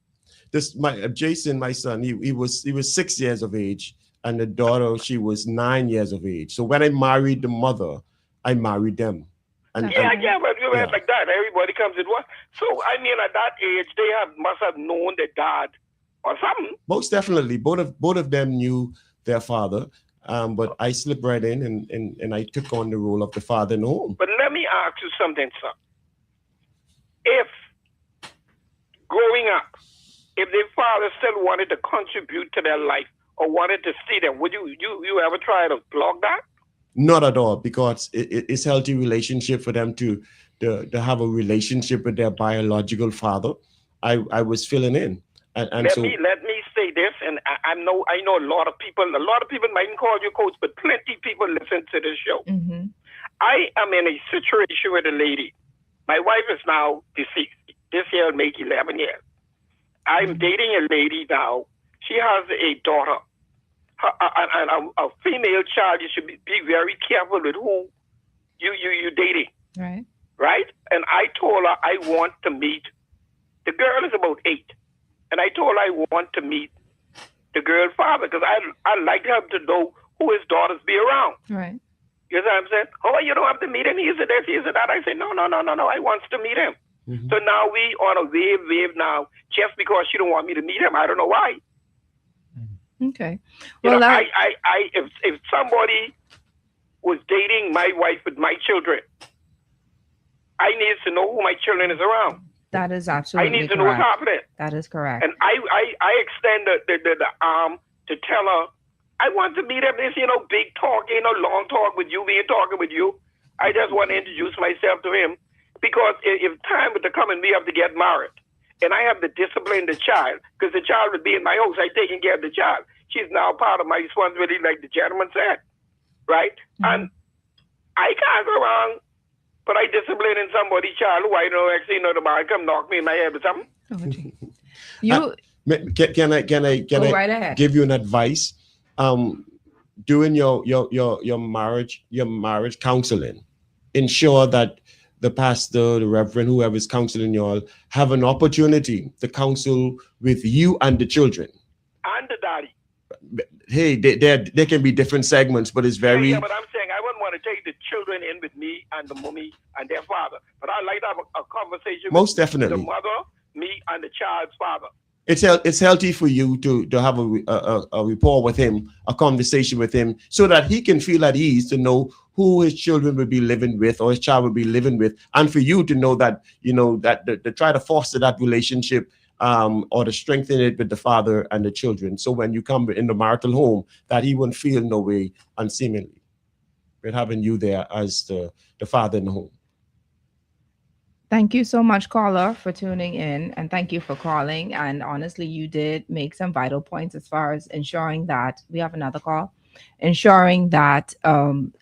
Jason, my son, he was 6 years of age, and the daughter, she was 9 years of age. So when I married the mother, I married them. And, but you had like that. Everybody comes at once. So I mean, at that age, they must have known their dad or something. Most definitely, both of them knew their father. But I slipped right in and I took on the role of the father in the home. But let me ask you something, sir. If growing up, if their father still wanted to contribute to their life or wanted to see them, would you ever try to block that? Not at all, because it's healthy relationship for them to have a relationship with their biological father. I was filling in, and let me say this, and I know a lot of people mightn't call you coach, but plenty of people listen to this show. I am in a situation with a lady. My wife is now deceased. This year will make 11 years. I'm dating a lady now. She has a daughter. A female child, you should be very careful with who you're dating. Right? And I told her I want to meet, the girl is about 8. And I told her I want to meet the girl's father because I like her to know who his daughters be around. Right. You know what I'm saying? Oh, you don't have to meet him. He's a this, he's a that. I said, no. I want to meet him. So now we on a wave now just because she don't want me to meet him. I don't know why. Okay. Well, if somebody was dating my wife with my children, I need to know who my children is around. That is absolutely correct. I need to know what's happening. That is correct. And I extend the arm to tell her, I want to meet him. This, big talk, long talk with you, being talking with you. I just want to introduce myself to him because if time was to come and we have to get married, and I have to discipline the child because the child would be in my house, I taking care of the child. She's now part of my responsibility, like the gentleman said, right? And I can't go wrong, but I disciplining somebody's child who I know actually know the man come knock me in my head or something. Can I right ahead. give you an advice? During your marriage counseling, ensure that the pastor, the reverend, whoever is counseling you all, have an opportunity to counsel with you and the children. And the daddy. Hey, there can be different segments, but it's very... Yeah, but I'm saying I wouldn't want to take the children in with me and the mommy and their father. But I'd like to have a conversation Most with definitely. the mother, me, and the child's father. It's healthy for you to have a rapport with him, a conversation with him, so that he can feel at ease to know who his children will be living with or his child will be living with, and for you to know that to try to foster that relationship or to strengthen it with the father and the children. So when you come in the marital home, that he won't feel no way unseemly with having you there as the father in the home. Thank you so much, caller, for tuning in, and thank you for calling. And honestly, you did make some vital points as far as ensuring that we have another call, ensuring that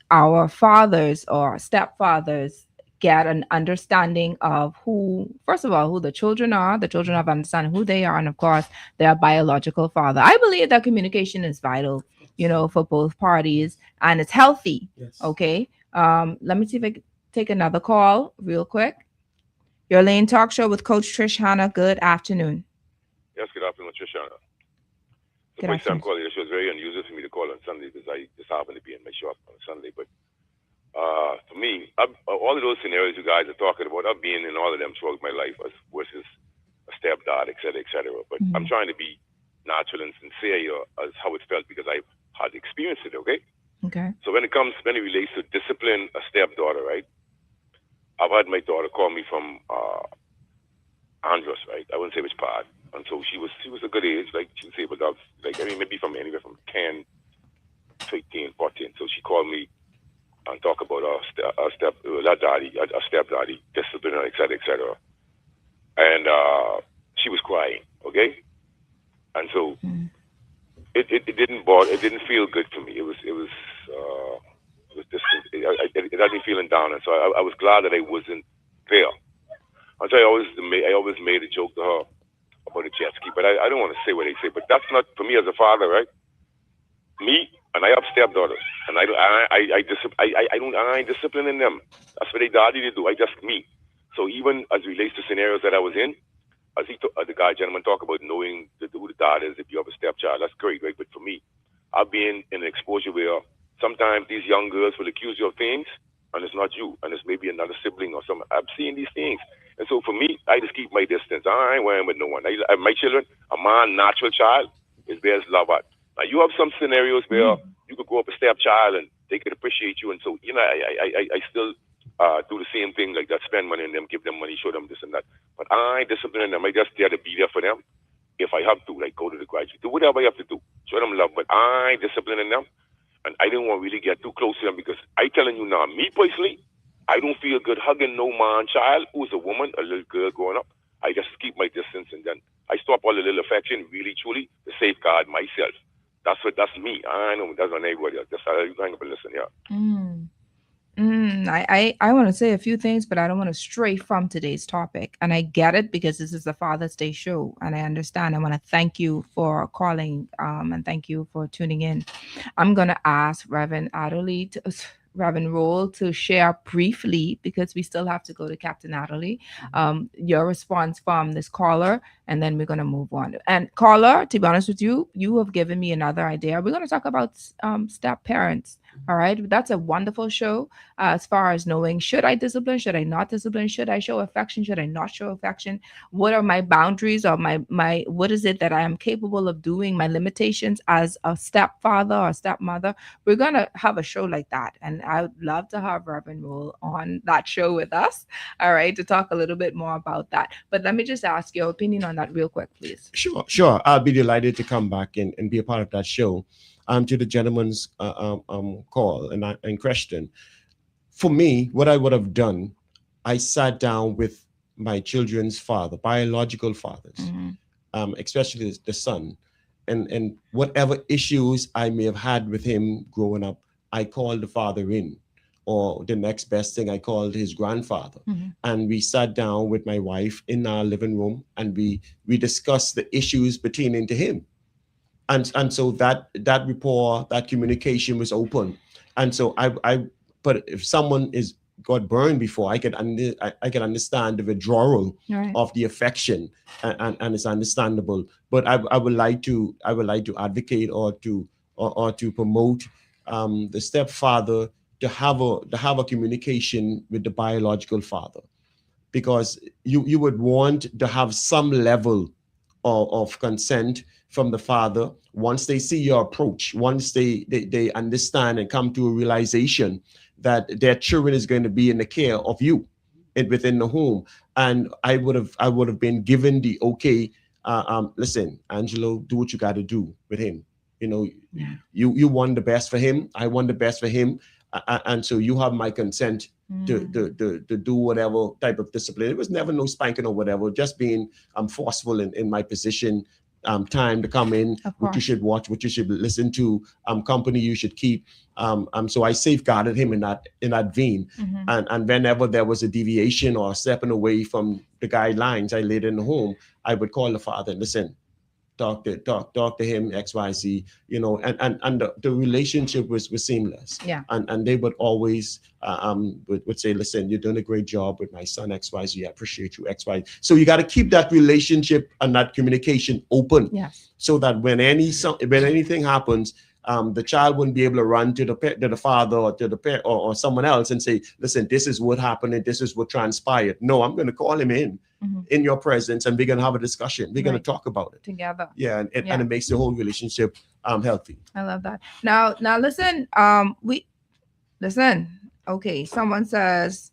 our fathers or stepfathers get an understanding of who the children are. The children have understanding who they are, and of course, their biological father. I believe that communication is vital, for both parties, and it's healthy. Yes. Okay. Let me see if I can take another call real quick. Your Lane Talk Show with Coach Trish Hannah. Good afternoon. Yes, good afternoon, Trish Hannah. The Good first time afternoon. calling the show is very unusual for me to call on Sunday because I just happen to be in my shop on Sunday. But for me, all of those scenarios you guys are talking about, I've been in all of them throughout my life versus a stepdad, et cetera, et cetera. But I'm trying to be natural and sincere as how it felt because I had experienced it, okay? Okay. So when it relates to discipline a stepdaughter, right? I've had my daughter call me from Andros, right? I wouldn't say which part. And so she was a good age, like she was able to, maybe from anywhere from 10 to 18, 14. So she called me and talk about her stepdaddy, discipline, et cetera, et cetera. And she was crying, okay? And so it didn't bother, it didn't feel good for me. It was distant. It had me feeling down, and so I was glad that I wasn't there. And so I always made a joke to her about a jet ski, but I don't want to say what they say. But that's not for me as a father, right? Me, and I have stepdaughters, and I ain't disciplining them. That's what they daddy to do. I just me. So even as it relates to scenarios that I was in, as the gentleman talk about knowing who the dad is if you have a stepchild, that's great, right? But for me, I've been in an exposure where sometimes these young girls will accuse you of things, and it's not you, and it's maybe another sibling or something. I've seen these things. And so for me, I just keep my distance. I ain't worrying with no one. My children, my natural child is where's love at. Now, you have some scenarios where you could grow up a stepchild and they could appreciate you. And so, I still do the same thing, like that, spend money on them, give them money, show them this and that. But I ain't disciplining them. I just there to be there for them. If I have to, like go to the graduate, do whatever I have to do. Show them love. But I ain't disciplining them. And I didn't want to really get too close to them because I telling you now, me personally, I don't feel good hugging no man child who's a woman, a little girl growing up. I just keep my distance and then I stop all the little affection, really, truly, to safeguard myself. That's me. I know that's not anybody else. That's how you hang up and listen, yeah. I want to say a few things, but I don't want to stray from today's topic. And I get it because this is the Father's Day show. And I understand. I want to thank you for calling and thank you for tuning in. I'm going to ask Reverend Adderley Reverend Rolle to share briefly, because we still have to go to Captain Adderley, your response from this caller, and then we're going to move on. And caller, to be honest with you, you have given me another idea. We're going to talk about step parents. All right. That's a wonderful show as far as knowing, should I discipline? Should I not discipline? Should I show affection? Should I not show affection? What are my boundaries or my what is it that I am capable of doing? My limitations as a stepfather or stepmother. We're going to have a show like that. And I would love to have Reverend Rolle on that show with us. All right. To talk a little bit more about that. But let me just ask your opinion on that real quick, please. Sure. I'll be delighted to come back and be a part of that show. To the gentleman's call and question. For me, what I would have done, I sat down with my children's father, biological fathers, especially the son, and whatever issues I may have had with him growing up, I called the father in, or the next best thing, I called his grandfather, and we sat down with my wife in our living room, and we discussed the issues pertaining to him. And so that rapport, that communication was open. And so but if someone got burned before, I could understand the withdrawal of the affection, and it's understandable. But I would like to advocate or to promote the stepfather to have a communication with the biological father, because you would want to have some level of consent from the father once they see your approach, once they understand and come to a realization that their children is going to be in the care of you within the home. And I would have been given the okay. Listen, Angelo, do what you got to do with him. You want the best for him. I want the best for him, and so you have my consent to do whatever type of discipline. It was never no spanking or whatever, just being forceful in my position. Time to come in, what you should watch, what you should listen to, company you should keep. So I safeguarded him in that vein. And whenever there was a deviation or stepping away from the guidelines I laid in the home, I would call the father and listen, talk to him, XYZ, and the relationship was seamless. Yeah. And they would always would say, listen, you're doing a great job with my son, XYZ. I appreciate you, XYZ. So you got to keep that relationship and that communication open. Yes. So that when anything happens, the child wouldn't be able to run to the father or to the parent or someone else and say, listen, this is what happened and this is what transpired. No, I'm going to call him in in your presence, and we're going to have a discussion. We're going to talk about it together. Yeah, and it makes the whole relationship healthy. I love that. Now listen, okay, someone says,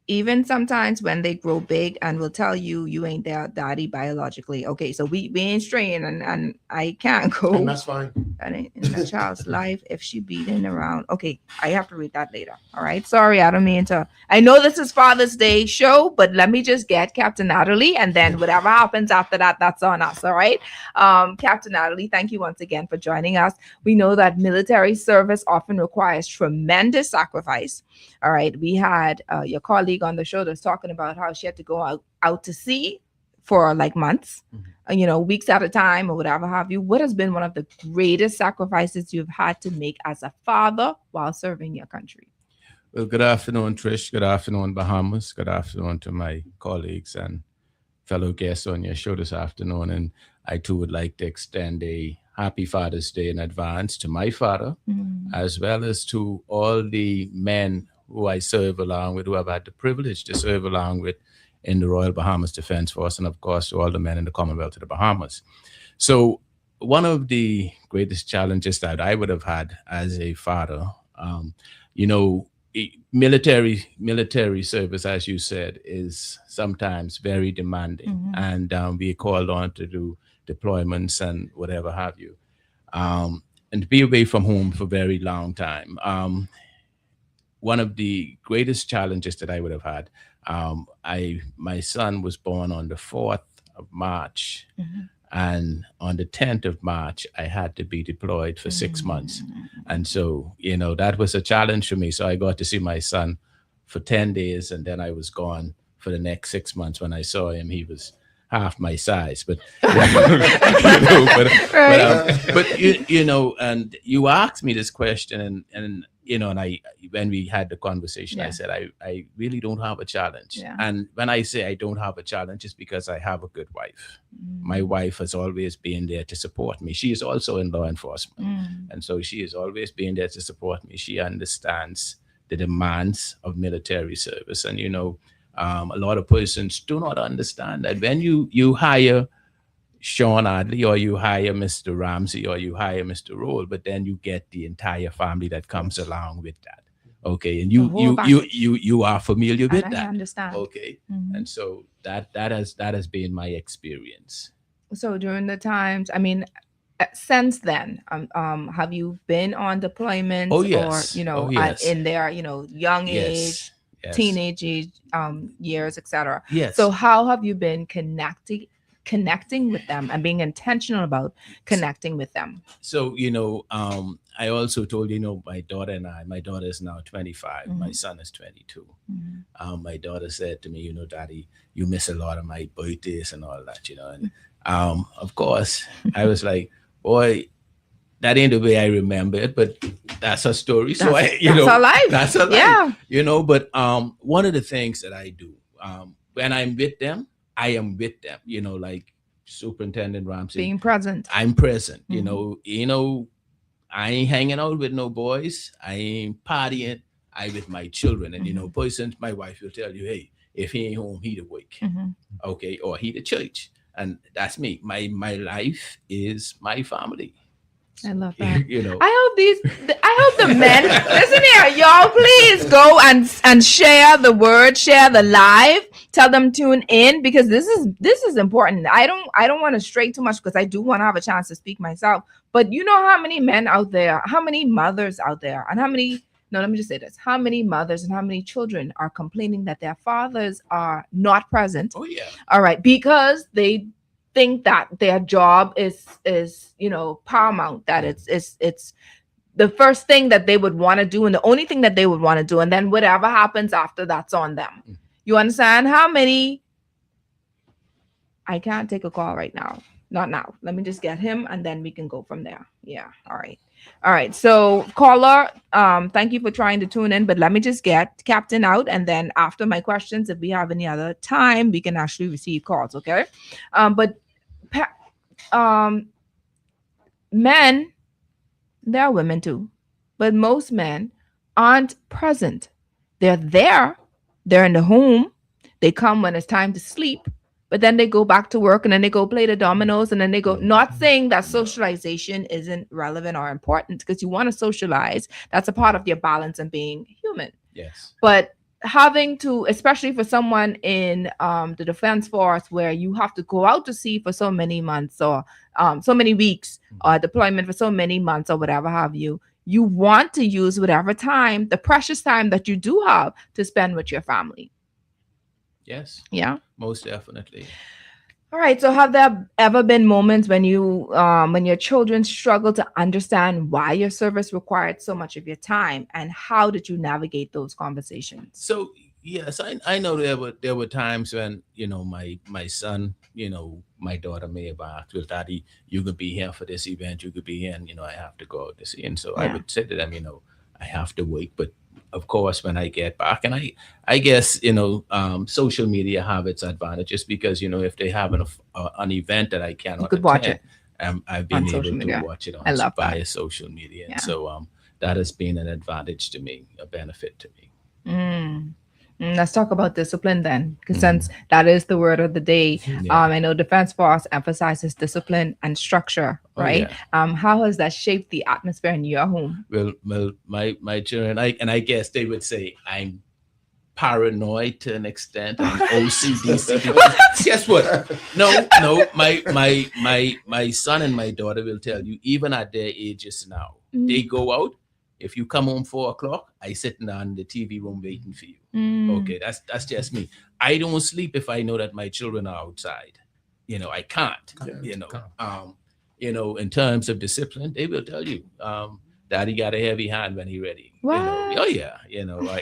even sometimes when they grow big and will tell you ain't their daddy biologically. Okay, so we ain't straying, and I can't go. And that's fine. In the child's life if she beating around. Okay, I have to read that later. All right. Sorry, I don't mean to. I know this is Father's Day show, but let me just get Captain Adderley, and then whatever happens after that, that's on us. All right. Captain Adderley, thank you once again for joining us. We know that military service often requires tremendous sacrifice. All right. We had your colleague on the show that's talking about how she had to go out to sea for like months, weeks at a time or whatever have you. What has been one of the greatest sacrifices you've had to make as a father while serving your country? Well, good afternoon, Trish. Good afternoon, Bahamas. Good afternoon to my colleagues and fellow guests on your show this afternoon. And I too would like to extend a happy Father's Day in advance to my father, as well as to all the men who I serve along with, who I've had the privilege to serve along with in the Royal Bahamas Defence Force, and of course to all the men in the Commonwealth of the Bahamas. So one of the greatest challenges that I would have had as a father, military service, as you said, is sometimes very demanding, and we called on to do deployments and whatever have you, and to be away from home for a very long time. One of the greatest challenges that I would have had, my son was born on the 4th of March, and on the 10th of March, I had to be deployed for 6 months. And so, that was a challenge for me. So I got to see my son for 10 days, and then I was gone for the next 6 months. When I saw him, he was half my size, but and you asked me this question, and when we had the conversation, I said, I really don't have a challenge. And when I say I don't have a challenge, it's because I have a good wife. My wife has always been there to support me. She is also in law enforcement. And so she has always been there to support me. She understands the demands of military service. And, a lot of persons do not understand that when you hire Shawn Adderley, or you hire Mr. Ramsey, or you hire Mr. Rolle, but then you get the entire family that comes along with that. Okay, and you are familiar with that. I understand. Okay, and so that has been my experience. So during the times, since then, have you been on deployments? Oh yes. Or in their young age, teenage age, years, etc. Yes. So how have you been connecting with them and being intentional about connecting with them? So, I also told, my daughter and my daughter is now 25. My son is 22. My daughter said to me, Daddy, you miss a lot of my birthdays and all that, and of course I was like, boy, that ain't the way I remember it, but that's a story. So that's our life. That's a life. But one of the things that I do when I'm with them, I am with them, like Superintendent Ramsey. Being present. I'm present, I ain't hanging out with no boys. I ain't partying. I with my children. And, persons, my wife will tell you, hey, if he ain't home, he the work. Okay, or he the church. And that's me. My life is my family. I love that. I hope the men listen here, y'all. Please go and share the word, share the live. Tell them tune in, because this is important. I don't want to stray too much, because I do want to have a chance to speak myself. But you know how many men out there, how many mothers out there, and how many mothers and how many children are complaining that their fathers are not present. Oh yeah. All right, because they think that their job is paramount, that it's the first thing that they would want to do and the only thing that they would want to do, and then whatever happens after, that's on them. You understand how many? I can't take a call right now. Not now. Let me just get him, and then we can go from there. Yeah. All right. So caller, thank you for trying to tune in, but let me just get Captain out, and then after my questions, if we have any other time, we can actually receive calls. Okay. Men, there are women too, but most men aren't present. They're there. They're in the home. They come when it's time to sleep, but then they go back to work and then they go play the dominoes and then they go, not saying that socialization isn't relevant or important, because you want to socialize. That's a part of your balance and being human. Yes. But having to, especially for someone in the Defense Force, where you have to go out to sea for so many months or so many weeks, or deployment for so many months or whatever have you, you want to use whatever time, the precious time that you do have, to spend with your family. Yes. Yeah. Most definitely. All right. So have there ever been moments when you, when your children struggle to understand why your service required so much of your time, and how did you navigate those conversations? So yes, I know there were times when, my son, my daughter may have asked, well, Daddy, you could be here for this event, you could be here, and I have to go out to see. And so I would say to them, I have to wait, but of course, when I get back, and I guess, social media have its advantages, because, if they have an event that I cannot could watch attend, I've been able to watch it on via social media. Yeah. And so that has been an advantage to me, a benefit to me. Let's talk about discipline then, because since that is the word of the day, I know Defense Force emphasizes discipline and structure, right? How has that shaped the atmosphere in your home? Well, my children, I guess they would say I'm paranoid to an extent. I'm OCD. Guess what? No, my son and my daughter will tell you, even at their ages now, they go out. If you come home 4:00, I sitting on the TV room waiting for you. Okay, that's just me. I don't sleep if I know that my children are outside. I can't. In terms of discipline, they will tell you, Daddy got a heavy hand when he ready. What? Oh yeah.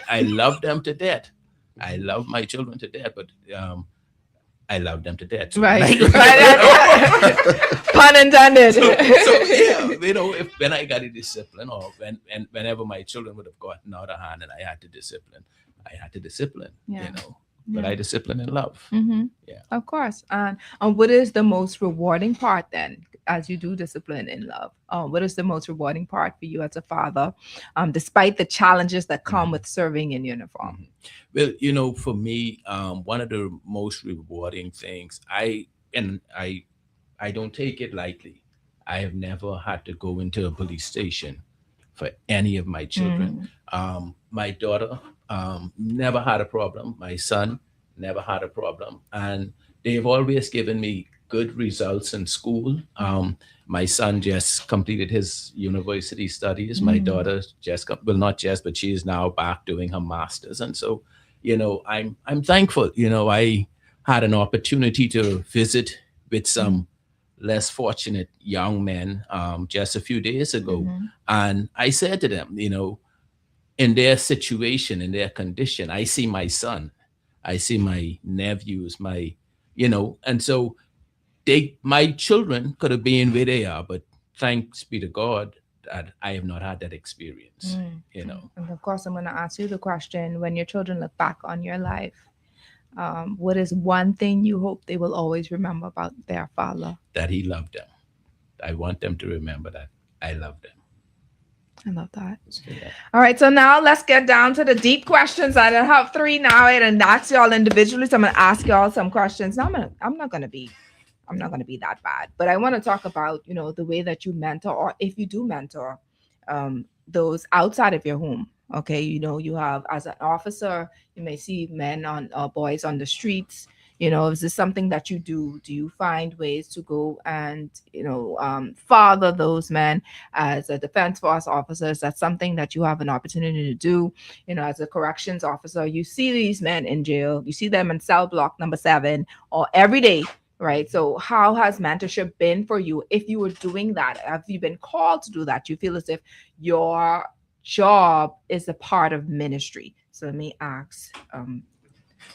I love them to death. I love my children to death, but I love them to death. So right. Pun intended. So if when I got a discipline, or whenever my children would have gotten out of hand and I had to discipline. But I discipline in love. Yeah, of course. And what is the most rewarding part then, as you do discipline in love? What is the most rewarding part for you as a father, despite the challenges that come with serving in uniform? Well, for me, one of the most rewarding things, I don't take it lightly. I have never had to go into a police station for any of my children. My daughter never had a problem. My son never had a problem. And they've always given me good results in school. My son just completed his university studies. My daughter but she is now back doing her master's. And so, I'm thankful. I had an opportunity to visit with some less fortunate young men just a few days ago. And I said to them, in their situation, in their condition, I see my son, I see my nephews, and so my children could have been where they are, but thanks be to God that I have not had that experience. And of course, I'm going to ask you the question: when your children look back on your life, what is one thing you hope they will always remember about their father? That he loved them. I want them to remember that I love them. I love that. All right, so now let's get down to the deep questions. I have 3 now, and ask y'all individually. So I'm going to ask y'all some questions. Now I'm not going to be that bad, but I want to talk about the way that you mentor, or if you do mentor, those outside of your home. Okay, you have, as an officer, you may see men on boys on the streets. Is this something that you do? Do you find ways to go and, father those men as a Defense Force officer? Is that something that you have an opportunity to do? As a corrections officer, you see these men in jail, you see them in cell block number 7 or every day, right? So how has mentorship been for you? If you were doing that, have you been called to do that? Do you feel as if your job is a part of ministry? So let me ask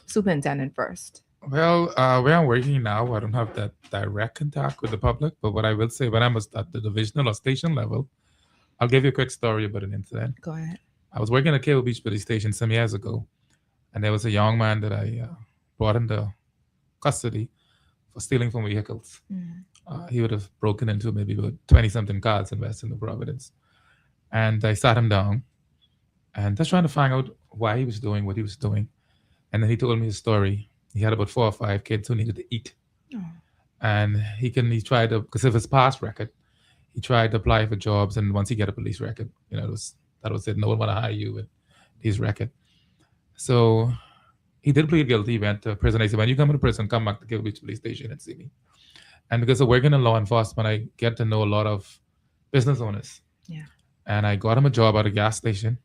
Superintendent first. Well, where I'm working now, I don't have that direct contact with the public. But what I will say, when I was at the divisional or station level, I'll give you a quick story about an incident. Go ahead. I was working at Cable Beach Police Station some years ago, and there was a young man that I brought into custody for stealing from vehicles. He would have broken into maybe about 20-something cars in Western New Providence. And I sat him down and just trying to find out why he was doing what he was doing. And then he told me his story. He had about 4 or 5 kids who needed to eat. And he tried to, because of his past record, he tried to apply for jobs, and once he get a police record, that was it. No one want to hire you with his record. So he did plead guilty. He went to prison. I said, when you come to prison, come back to Gilbert Beach Police Station and see me. And because of working in law enforcement, I get to know a lot of business owners. Yeah. And I got him a job at a gas station.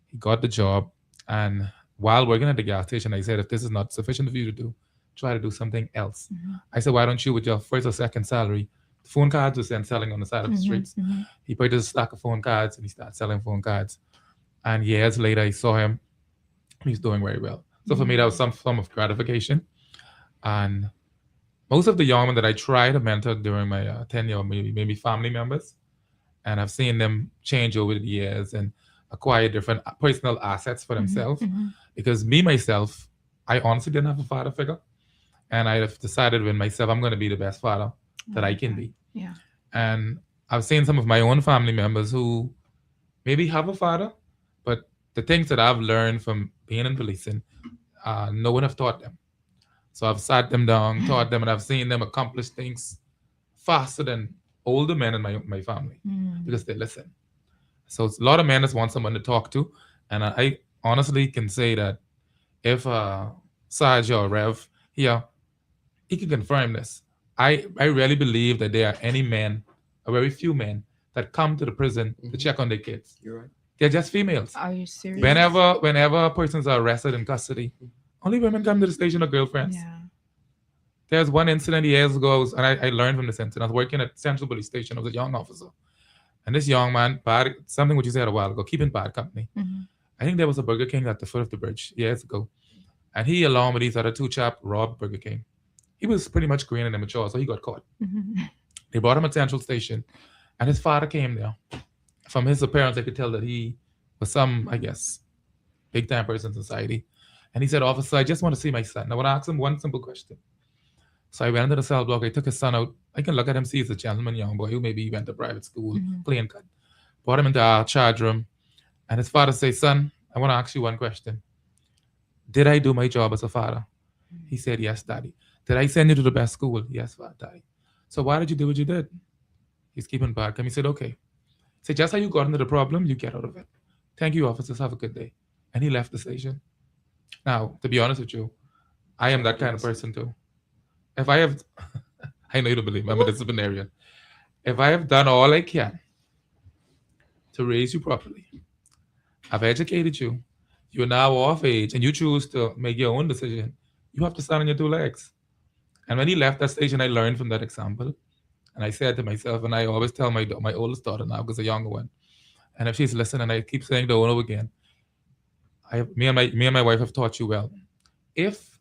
He got the job, and while working at the gas station, I said, if this is not sufficient for you to do, try to do something else. I said, why don't you, with your first or second salary, phone cards was then selling on the side of the streets. He purchased a stack of phone cards and he started selling phone cards. And years later, I saw him. He's doing very well. So for me, that was some form of gratification. And most of the young men that I tried to mentor during my tenure, maybe family members, and I've seen them change over the years and acquire different personal assets for themselves. Because myself, I honestly didn't have a father figure. And I have decided with myself, I'm going to be the best father that I can be. Yeah. And I've seen some of my own family members who maybe have a father, but the things that I've learned from being in policing, no one have taught them. So I've sat them down, taught them, and I've seen them accomplish things faster than older men in my family because they listen. So it's a lot of men that want someone to talk to. And I honestly can say that if Sarge or Rev here, he can confirm this. I really believe that there are any men, or very few men, that come to the prison to check on their kids. You're right. They're just females. Are you serious? Whenever persons are arrested in custody, only women come to the station or girlfriends. Yeah. There's one incident years ago, and I learned from this incident. I was working at Central Police Station. I was a young officer. And this young man, something what you said a while ago, keeping bad company. I think there was a Burger King at the foot of the bridge years ago. And he, along with these other 2 chaps, robbed Burger King. He was pretty much green and immature, so he got caught. They brought him at Central Station, and his father came there. From his appearance, I could tell that he was some, I guess, big-time person in society. And he said, officer, I just want to see my son. I want to ask him one simple question. So I went into the cell block. I took his son out. I can look at him, see he's a gentleman young boy who maybe went to private school, clean cut. Brought him into our charge room. And his father said, son, I want to ask you one question. Did I do my job as a father? He said, yes, daddy. Did I send you to the best school? Yes, daddy. So why did you do what you did? He's keeping bad. He said, okay. He said, just how you got into the problem, you get out of it. Thank you, officers. Have a good day. And he left the station. Now, to be honest with you, I am that kind of person too. If I have, I know you don't believe me, I'm a disciplinarian. If I have done all I can to raise you properly, I've educated you, you're now off age, and you choose to make your own decision, you have to stand on your 2 legs. And when he left that station, I learned from that example. And I said to myself, and I always tell my oldest daughter now, because a younger one, and if she's listening, I keep saying it over and over again, me and my wife have taught you well. If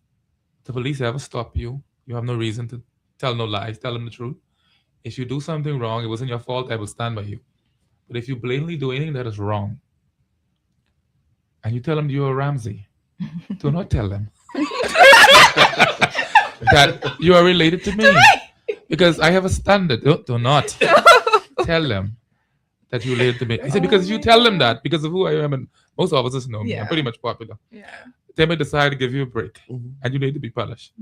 the police ever stop you, you have no reason to tell no lies, tell them the truth. If you do something wrong, it wasn't your fault, I will stand by you. But if you blatantly do anything that is wrong, and you tell them you're a Ramsey, do not tell them that you are related to me. Because I have a standard. Do not tell them that you're related to me. I said, because if you tell them that, because of who I am, and most officers know me, I'm pretty much popular. They may decide to give you a break, and you need to be punished.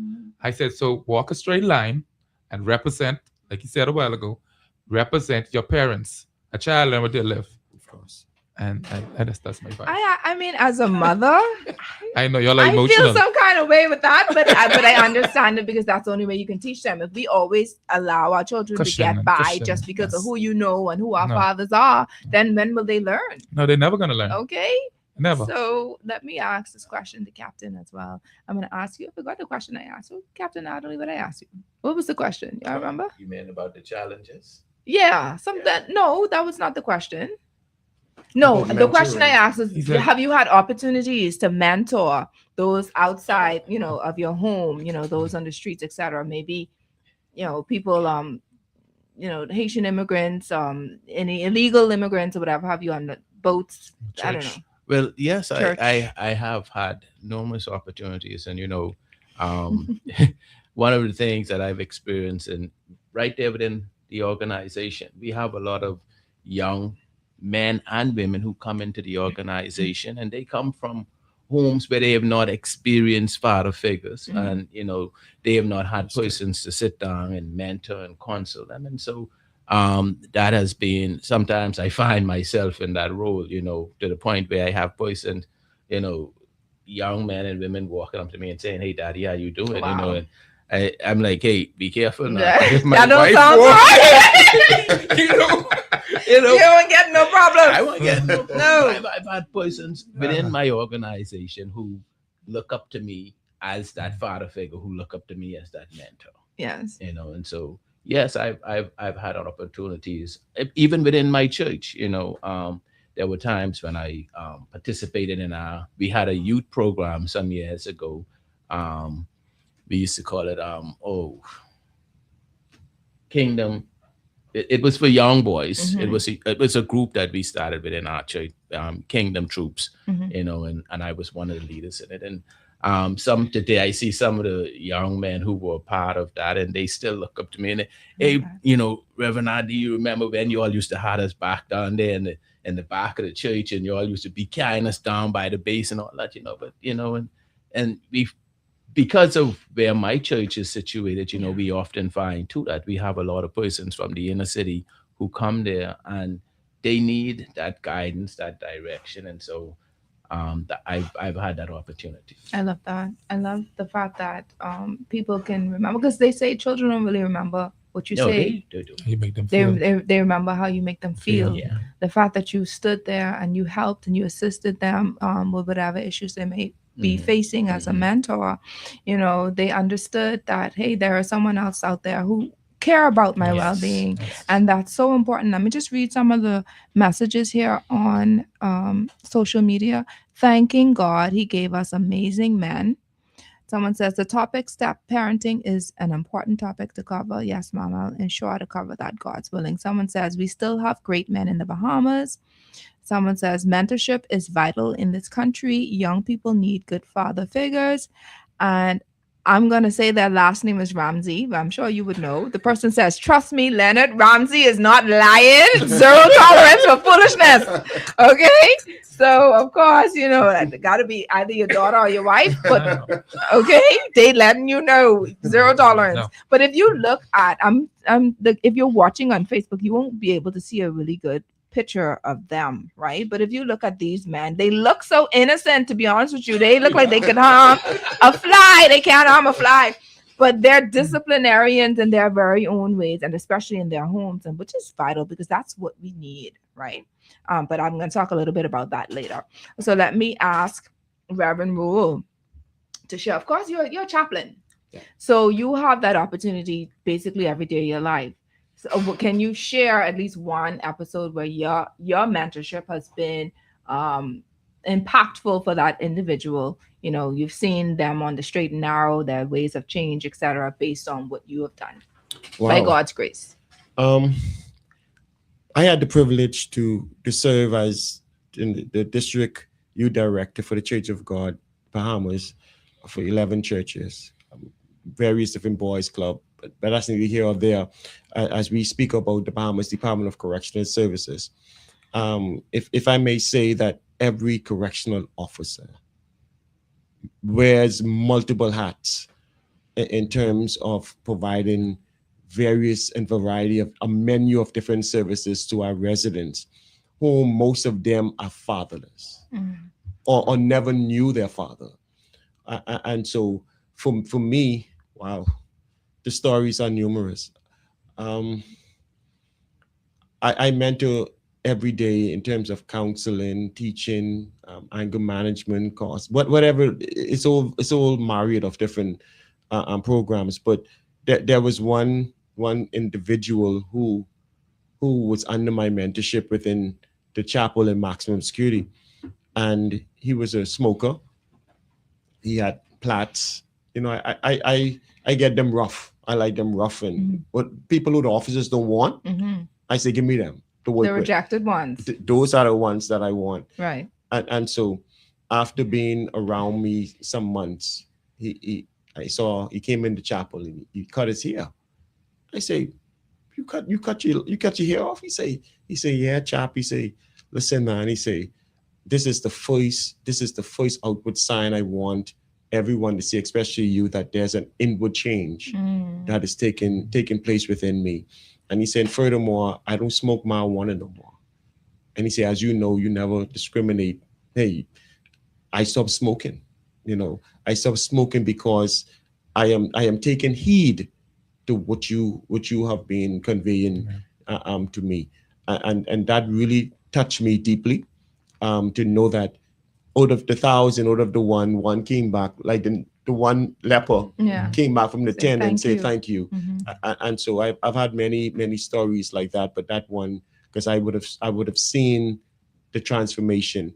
I said, so walk a straight line and represent, like you said a while ago, represent your parents. A child learn what they live. Of course. And that's my advice. I mean, as a mother, I know you're like emotional. I feel some kind of way with that, but I understand it because that's the only way you can teach them. If we always allow our children to get by just because of who you know and who our fathers are, then when will they learn? No, they're never going to learn. Okay. Never. So let me ask this question to Captain as well. I'm going to ask you. I forgot the question I asked you. Captain Adderley, what I asked you. What was the question? Y'all remember? You mean about the challenges? Yeah. No, that was not the question. No, the question I asked is, have you had opportunities to mentor those outside, of your home, those on the streets, etc.? Maybe, people, Haitian immigrants, any illegal immigrants or whatever have you on the boats? Church. I don't know. Well, yes, I have had numerous opportunities, and one of the things that I've experienced, and right there within the organization, we have a lot of young men and women who come into the organization, and they come from homes where they have not experienced father figures, and they have not had persons to sit down and mentor and counsel them. And so that has been, sometimes I find myself in that role, to the point where I have persons, young men and women walking up to me and saying, "Hey, Daddy, how you doing?" Wow. And I'm like, "Hey, be careful now." That don't sound right. You don't get no problem. I won't get no problem. No. I've had persons within my organization who look up to me as that father figure, who look up to me as that mentor. Yes. And so yes, I've had opportunities even within my church. There were times when I participated in we had a youth program some years ago. We used to call it Kingdom. It was for young boys. It was a group that we started within our church, Kingdom Troops, and I was one of the leaders in it. And today I see some of the young men who were part of that, and they still look up to me and hey, Reverend, do you remember when you all used to have us back down there in the back of the church, and you all used to be carrying us down by the base and all that, but and we, because of where my church is situated, we often find too that we have a lot of persons from the inner city who come there and they need that guidance, that direction. And so I've had that opportunity. I love that. I love the fact that people can remember, because they say children don't really remember what you say. They do. You make them feel. They remember how you make them feel. Yeah. The fact that you stood there and you helped and you assisted them with whatever issues they may be facing as a mentor. They understood that, hey, there is someone else out there who care about my well-being. Yes. And that's so important. Let me just read some of the messages here on social media. Thanking God he gave us amazing men. Someone says the topic step parenting is an important topic to cover. Yes, Mom, I'll ensure to cover that, God's willing. Someone says we still have great men in the Bahamas. Someone says mentorship is vital in this country. Young people need good father figures. And I'm going to say their last name is Ramsey, but I'm sure you would know. The person says, trust me, Leonard Ramsey is not lying. Zero tolerance for foolishness. Okay? So, of course, it got to be either your daughter or your wife. But, okay, they letting you know, zero tolerance. No. But if you look at, if you're watching on Facebook, you won't be able to see a really good picture of them, right? But if you look at these men, they look so innocent, to be honest with you. They look like they could harm a fly. They can't harm a fly, but they're disciplinarians in their very own ways, and especially in their homes, and which is vital because that's what we need, right? But I'm going to talk a little bit about that later. So let me ask Reverend Rolle to share. Of course, you're a chaplain, so you have that opportunity basically every day of your life. So can you share at least one episode where your mentorship has been impactful for that individual? You've seen them on the straight and narrow, their ways of change, etc., based on what you have done. Wow. By God's grace. I had the privilege to serve as the district youth director for the Church of God, Bahamas, for 11 churches, various different boys club. But that's neither here or there. As we speak about the Bahamas Department of Correctional Services, if I may say that every correctional officer wears multiple hats in terms of providing various and variety of a menu of different services to our residents, whom most of them are fatherless or never knew their father. And so for me, wow, the stories are numerous. I mentor every day in terms of counseling, teaching, anger management, course, whatever. It's all myriad of different programs. But there was one individual who was under my mentorship within the chapel in maximum security, and he was a smoker. He had plaits. I get them rough. I like them rough, and what people who the officers don't want, I say, give me them to work the rejected ones. Those are the ones that I want. Right. And so after being around me some months, he came in the chapel and he cut his hair. I say, you cut your hair off? He say, yeah, chap. He say, listen, man. He say, this is the first outward sign I want everyone to see, especially you, that there's an inward change that is taking place within me. And he said, furthermore, I don't smoke marijuana no more. And he said, as you know, you never discriminate. Hey, I stopped smoking. I stopped smoking because I am taking heed to what you have been conveying to me, and that really touched me deeply. To know that out of the 1,000, out of the one came back, like the one leper came back from the 10 and said thank you. And so I've had many stories like that, but that one, because I would have seen the transformation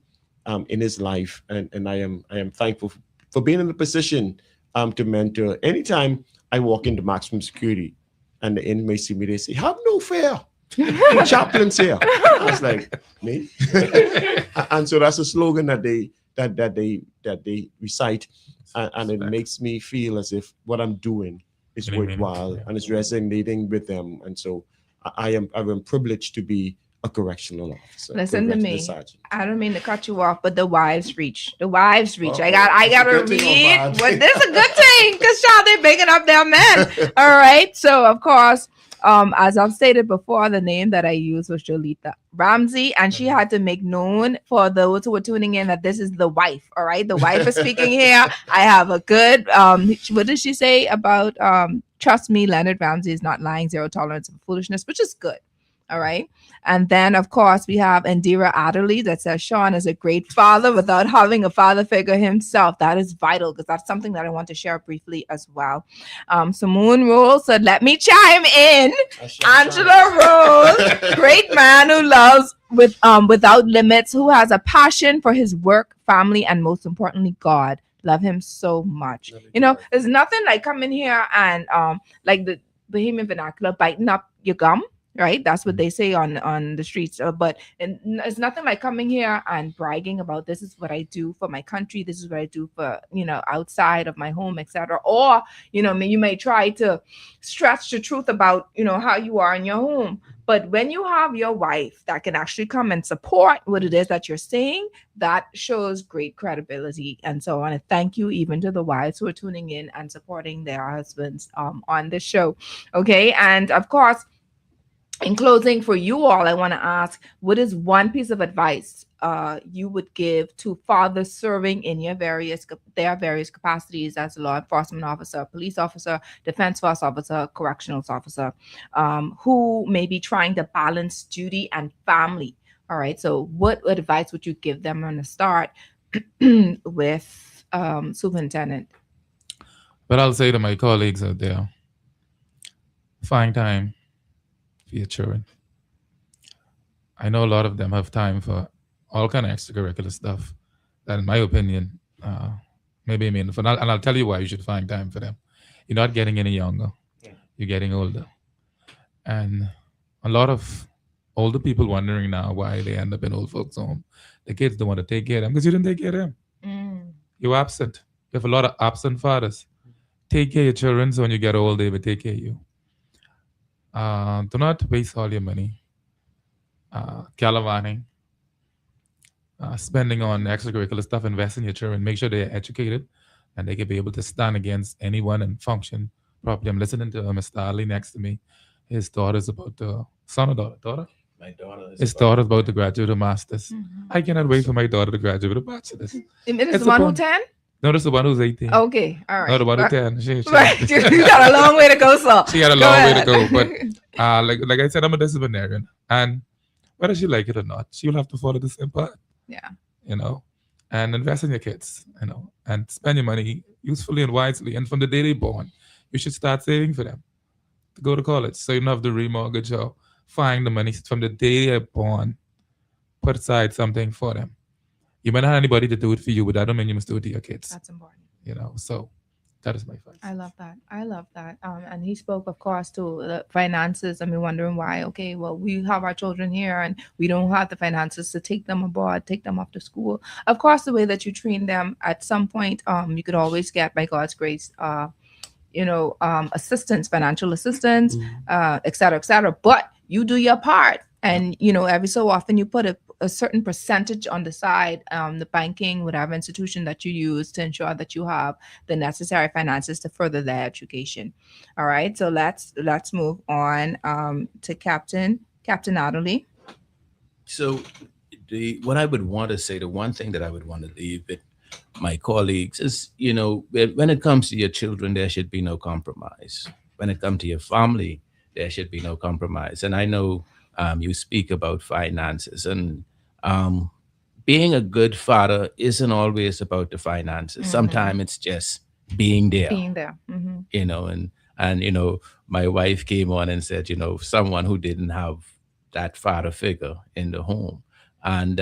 in his life, and I am thankful for being in the position to mentor. Anytime I walk into maximum security and the inmates see me, they say, "Have no fear. The chaplain's here." I was like, me? And so that's a slogan that they recite, and it makes me feel as if what I'm doing is worthwhile and it's resonating with them. And so I'm privileged to be a correctional officer. Listen to me. I don't mean to cut you off, but the wives reach. I gotta read. But this is a good thing because Shawn, they're bigging up their men. All right. So of course, as I've stated before, the name that I used was Jolita Ramsey, and she had to make known for those who are tuning in that this is the wife. All right, the wife is speaking here. I have a good. What did she say about? Trust me, Leonard Ramsey is not lying. Zero tolerance for foolishness, which is good. All right. And then, of course, we have Indira Adderley that says Shawn is a great father without having a father figure himself. That is vital because that's something that I want to share briefly as well. Simone Rolle said, let me chime in. Angelo Rolle, great man who loves without limits, who has a passion for his work, family, and most importantly, God. Love him so much. There's nothing like coming here and like the Bahamian vernacular, biting up your gum. Right, that's what they say on the streets. But it's nothing like coming here and bragging about this is what I do for my country. This is what I do for outside of my home, etc. Or you may try to stretch the truth about how you are in your home. But when you have your wife that can actually come and support what it is that you're saying, that shows great credibility. And so I want to thank you even to the wives who are tuning in and supporting their husbands on this show. Okay, and of course, in closing, for you all, I want to ask, what is one piece of advice you would give to fathers serving in their various capacities as a law enforcement officer, police officer, defense force officer, correctional officer, who may be trying to balance duty and family? All right. So what advice would you give them on the start with Superintendent? But I'll say to my colleagues out there, find time for your children. I know a lot of them have time for all kind of extracurricular stuff that, in my opinion, maybe meaningful. And I'll tell you why you should find time for them. You're not getting any younger. You're getting older. And a lot of older people wondering now why they end up in old folks' home. The kids don't want to take care of them because you didn't take care of them. You're absent. You have a lot of absent fathers. Take care of your children so when you get old, they will take care of you. Do not waste all your money caravanning, spending on extracurricular stuff. Invest in your children. Make sure they're educated and they can be able to stand against anyone and function properly. I'm listening to Mr. Ali next to me. His daughter's about to, son or daughter? My daughter is His daughter's about to graduate a master's. I cannot wait for my daughter to graduate a bachelor's. It's the one who's 10? No, that's the one who's 18. Okay, all right. No, the one who's 10. She You got a long way to go, sir. She got a long way to go. But like I said, I'm a disciplinarian. And whether she like it or not, she'll have to follow the same path. Yeah. And invest in your kids, and spend your money usefully and wisely. And from the day they're born, you should start saving for them to go to college. So you don't have to remortgage or find the money from the day they're born. Put aside something for them. You might not have anybody to do it for you, but that don't mean you must do it to your kids. That's important. So that is my advice. I love that. And he spoke, of course, to the finances. I mean, wondering why, okay, well, we have our children here and we don't have the finances to take them abroad, take them off to school. Of course, the way that you train them at some point, you could always get, by God's grace, assistance, financial assistance, et cetera, et cetera. But you do your part. And, every so often you put a certain percentage on the side, the banking, whatever institution that you use, to ensure that you have the necessary finances to further their education. All right, so let's move on to Captain Adderley. So what I would want to say, the one thing that I would want to leave with my colleagues is, when it comes to your children, there should be no compromise. When it comes to your family, there should be no compromise. And I know you speak about finances, and being a good father isn't always about the finances. Sometimes it's just being there. And my wife came on and said, someone who didn't have that father figure in the home. And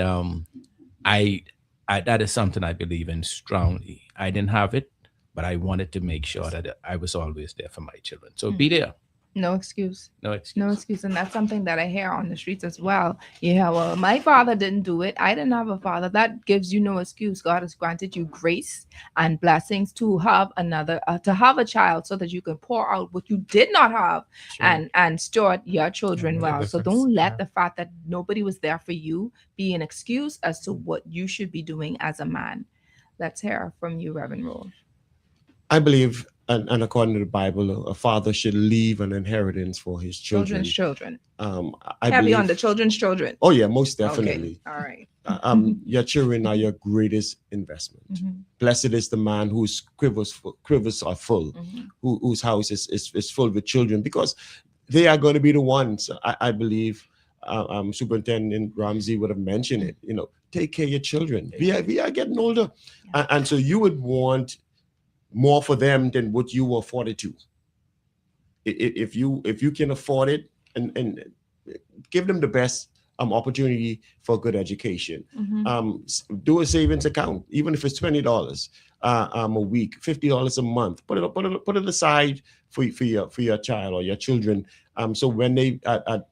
I that is something I believe in strongly. I didn't have it, but I wanted to make sure that I was always there for my children. So be there. No excuse. No excuse. No excuse. And that's something that I hear on the streets as well. Yeah, well, my father didn't do it. I didn't have a father. That gives you no excuse. God has granted you grace and blessings to have a child, so that you can pour out what you did not have. Sure. and steward your children well. So don't let the fact that nobody was there for you be an excuse as to what you should be doing as a man. Let's hear from you, Reverend Rolle. I believe, and according to the Bible, a father should leave an inheritance for his children. Children. I Heavy believe, on the children's children. Oh yeah, most definitely. Okay. All right. Your children are your greatest investment. Blessed is the man whose quivers are full, whose house is full with children, because they are going to be the ones. I believe Superintendent Ramsey would have mentioned it. Take care of your children. We are getting older, and so you would want more for them than what you were afforded to. If you can afford it, and give them the best opportunity for good education. Do a savings account, even if it's $20 a week, $50 a month. Put it aside for your child or your children. So when they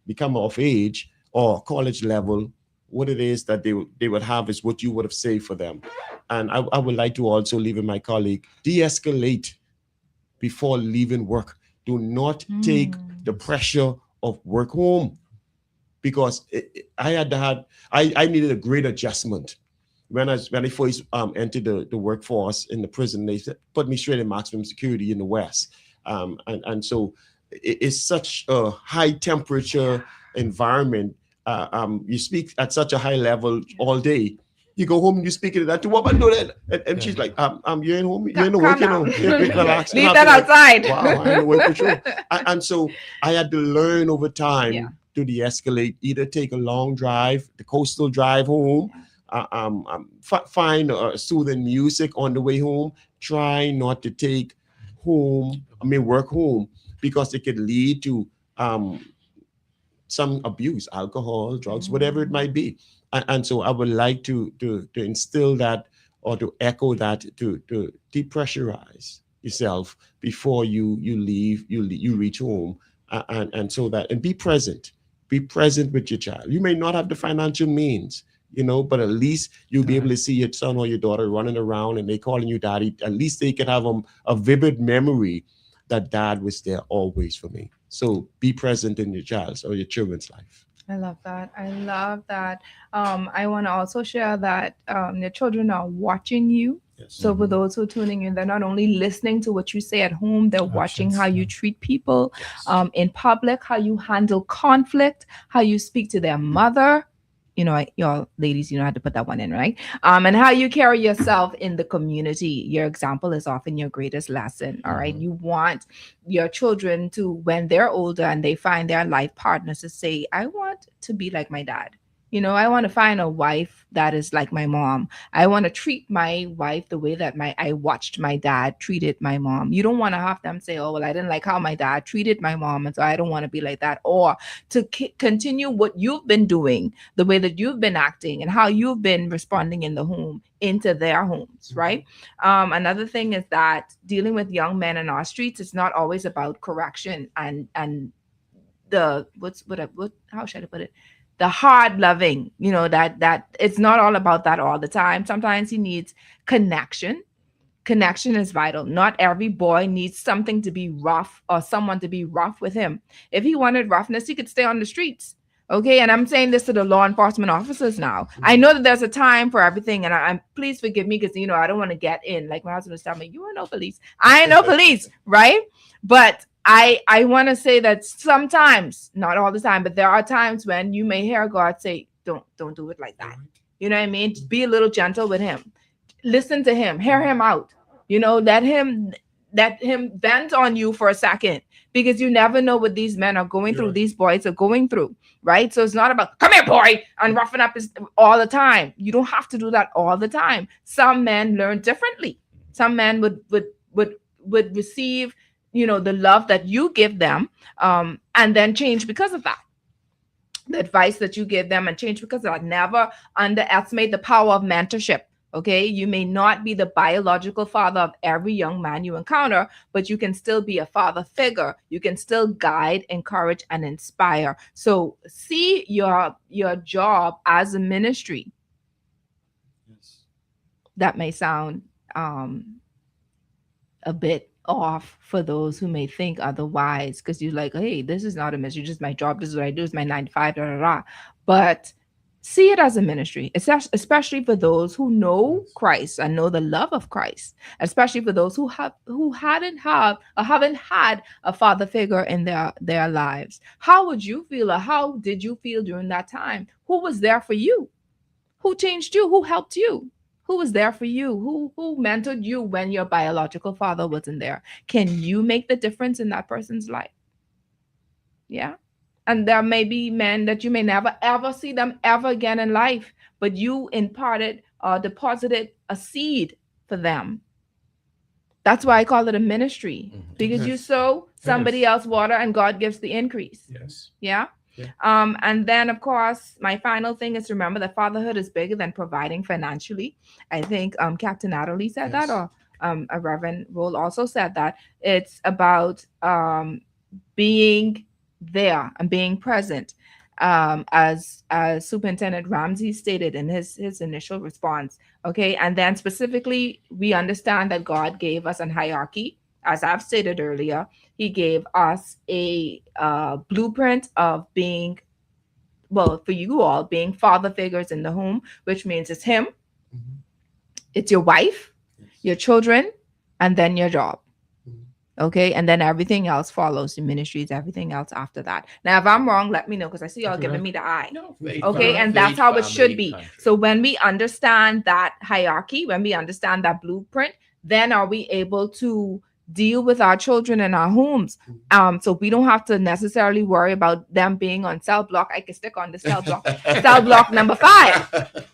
become of age or college level, what it is that they would have is what you would have saved for them. And I would like to also leave with my colleague, de-escalate before leaving work. Do not take the pressure of work home, because I needed a great adjustment. When I first entered the workforce in the prison, they put me straight in maximum security in the West. And so it's such a high temperature environment. You speak at such a high level all day. You go home and you speak to that. What am I doing? And she's like, you're in home, you're in the work, relax. Leave that outside. Wow, I'm in the work for sure. And so I had to learn over time to de-escalate, either take a long drive, the coastal drive home, find soothing music on the way home, try not to take work home, because it could lead to some abuse, alcohol, drugs, whatever it might be. And so I would like to instill that, or to echo that, to depressurize yourself before you leave, you reach home, and so that, and be present with your child. You may not have the financial means, but at least you'll be able to see your son or your daughter running around and they calling you daddy. At least they can have a vivid memory that dad was there always for me. So be present in your child's or your children's life. I love that. I want to also share that your children are watching you. Yes. So for those who are tuning in, they're not only listening to what you say at home, they're watching how you treat people in public, how you handle conflict, how you speak to their mother. Y'all ladies, had to put that one in, right? And how you carry yourself in the community. Your example is often your greatest lesson. All right. You want your children to, when they're older and they find their life partners, to say, I want to be like my dad. I want to find a wife that is like my mom. I want to treat my wife the way that I watched my dad treated my mom. You don't want to have them say, oh, well, I didn't like how my dad treated my mom, and so I don't want to be like that. Or to continue what you've been doing, the way that you've been acting and how you've been responding in the home into their homes, right? Another thing is that dealing with young men in our streets is not always about correction and the, how should I put it? The hard loving, that it's not all about that all the time. Sometimes he needs connection. Connection is vital. Not every boy needs something to be rough or someone to be rough with him. If he wanted roughness, he could stay on the streets. Okay, and I'm saying this to the law enforcement officers now. I know that there's a time for everything, and I'm please forgive me because I don't want to get in. Like my husband was telling me, "You are no police." I ain't no police, right? But I want to say that sometimes, not all the time, but there are times when you may hear God say, "Don't do it like that." You know what I mean? Be a little gentle with him. Listen to him. Hear him out. Let him vent on you for a second, because you never know what these men are going through, these boys are going through, right? So it's not about come here, boy, and roughing up all the time. You don't have to do that all the time. Some men learn differently. Some men would receive, the love that you give them, and then change because of that. The advice that you give them and change because of that. Never underestimate the power of mentorship. Okay, you may not be the biological father of every young man you encounter, but you can still be a father figure. You can still guide, encourage, and inspire. So see your job as a ministry. Yes. That may sound a bit off for those who may think otherwise, because you're like, hey, this is not a ministry, just my job. This is what I do. It's my 9 to 5. But see it as a ministry, especially for those who know Christ and know the love of Christ, especially for those who haven't had a father figure in their lives. How would you feel, or how did you feel during that time? Who was there for you? Who changed you? Who helped you? Who was there for you? Who mentored you when your biological father wasn't there? Can you make the difference in that person's life? Yeah. And there may be men that you may never, ever see them ever again in life, but you imparted or deposited a seed for them. That's why I call it a ministry, because you sow, somebody else water, and God gives the increase. Yes. Yeah. And then, of course, my final thing is remember that fatherhood is bigger than providing financially. I think Captain Adderley said that, or a Reverend Rolle also said that. It's about being there and being present, as Superintendent Ramsey stated in his initial response. Okay, and then specifically, we understand that God gave us a hierarchy. As I've stated earlier, he gave us a blueprint of being, well, for you all, being father figures in the home, which means it's him, it's your wife, your children, and then your job. Okay, and then everything else follows, the ministries, everything else after that. Now, if I'm wrong, let me know, because I see y'all giving me the eye. Okay, and that's how it should be. So when we understand that hierarchy, when we understand that blueprint, then are we able to deal with our children in our homes? So we don't have to necessarily worry about them being on cell block. I can stick on the cell block number 5.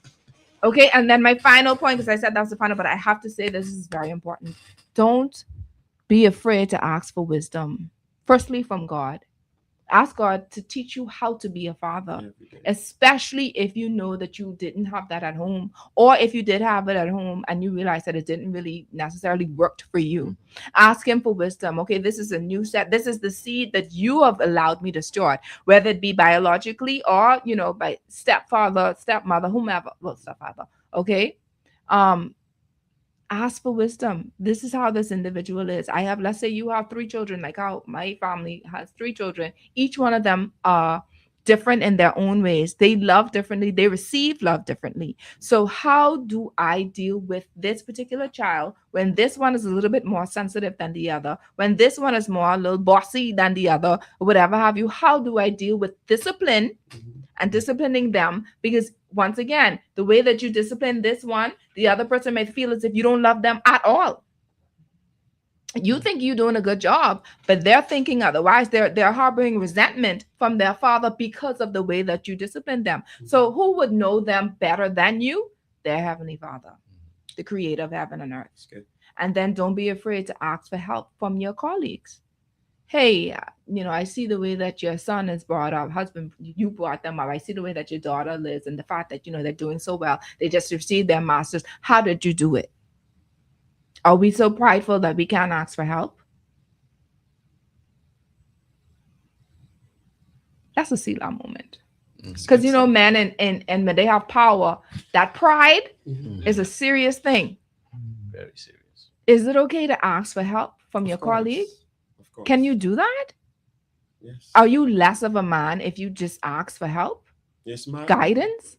Okay, and then my final point, because I said that's the final, but I have to say this is very important. Don't be afraid to ask for wisdom. Firstly, from God. Ask God to teach you how to be a father, especially if you know that you didn't have that at home, or if you did have it at home and you realize that it didn't really necessarily work for you. Ask him for wisdom. Okay, this is a new set. This is the seed that you have allowed me to steward, whether it be biologically or, by stepfather, stepmother, whomever. Well, stepfather. Okay. Ask for wisdom. This is how this individual is. Let's say you have 3 children, like how my family has 3 children. Each one of them are different in their own ways. They love differently. They receive love differently. So how do I deal with this particular child when this one is a little bit more sensitive than the other, when this one is more a little bossy than the other, or whatever have you? How do I deal with discipline and disciplining them? Because once again, the way that you discipline this one, the other person may feel as if you don't love them at all. You think you're doing a good job, but they're thinking otherwise. They're harboring resentment from their father because of the way that you discipline them. So who would know them better than you? Their Heavenly Father, the creator of heaven and earth. And then don't be afraid to ask for help from your colleagues. Hey, I see the way that your son is brought up, husband, you brought them up. I see the way that your daughter lives, and the fact that, they're doing so well. They just received their master's. How did you do it? Are we so prideful that we can't ask for help? That's a Selah moment. Because, men and when they have power, that pride is a serious thing. Very serious. Is it okay to ask for help from your colleague? Can you do that? Yes. Are you less of a man if you just ask for help? Yes, ma'am. Guidance?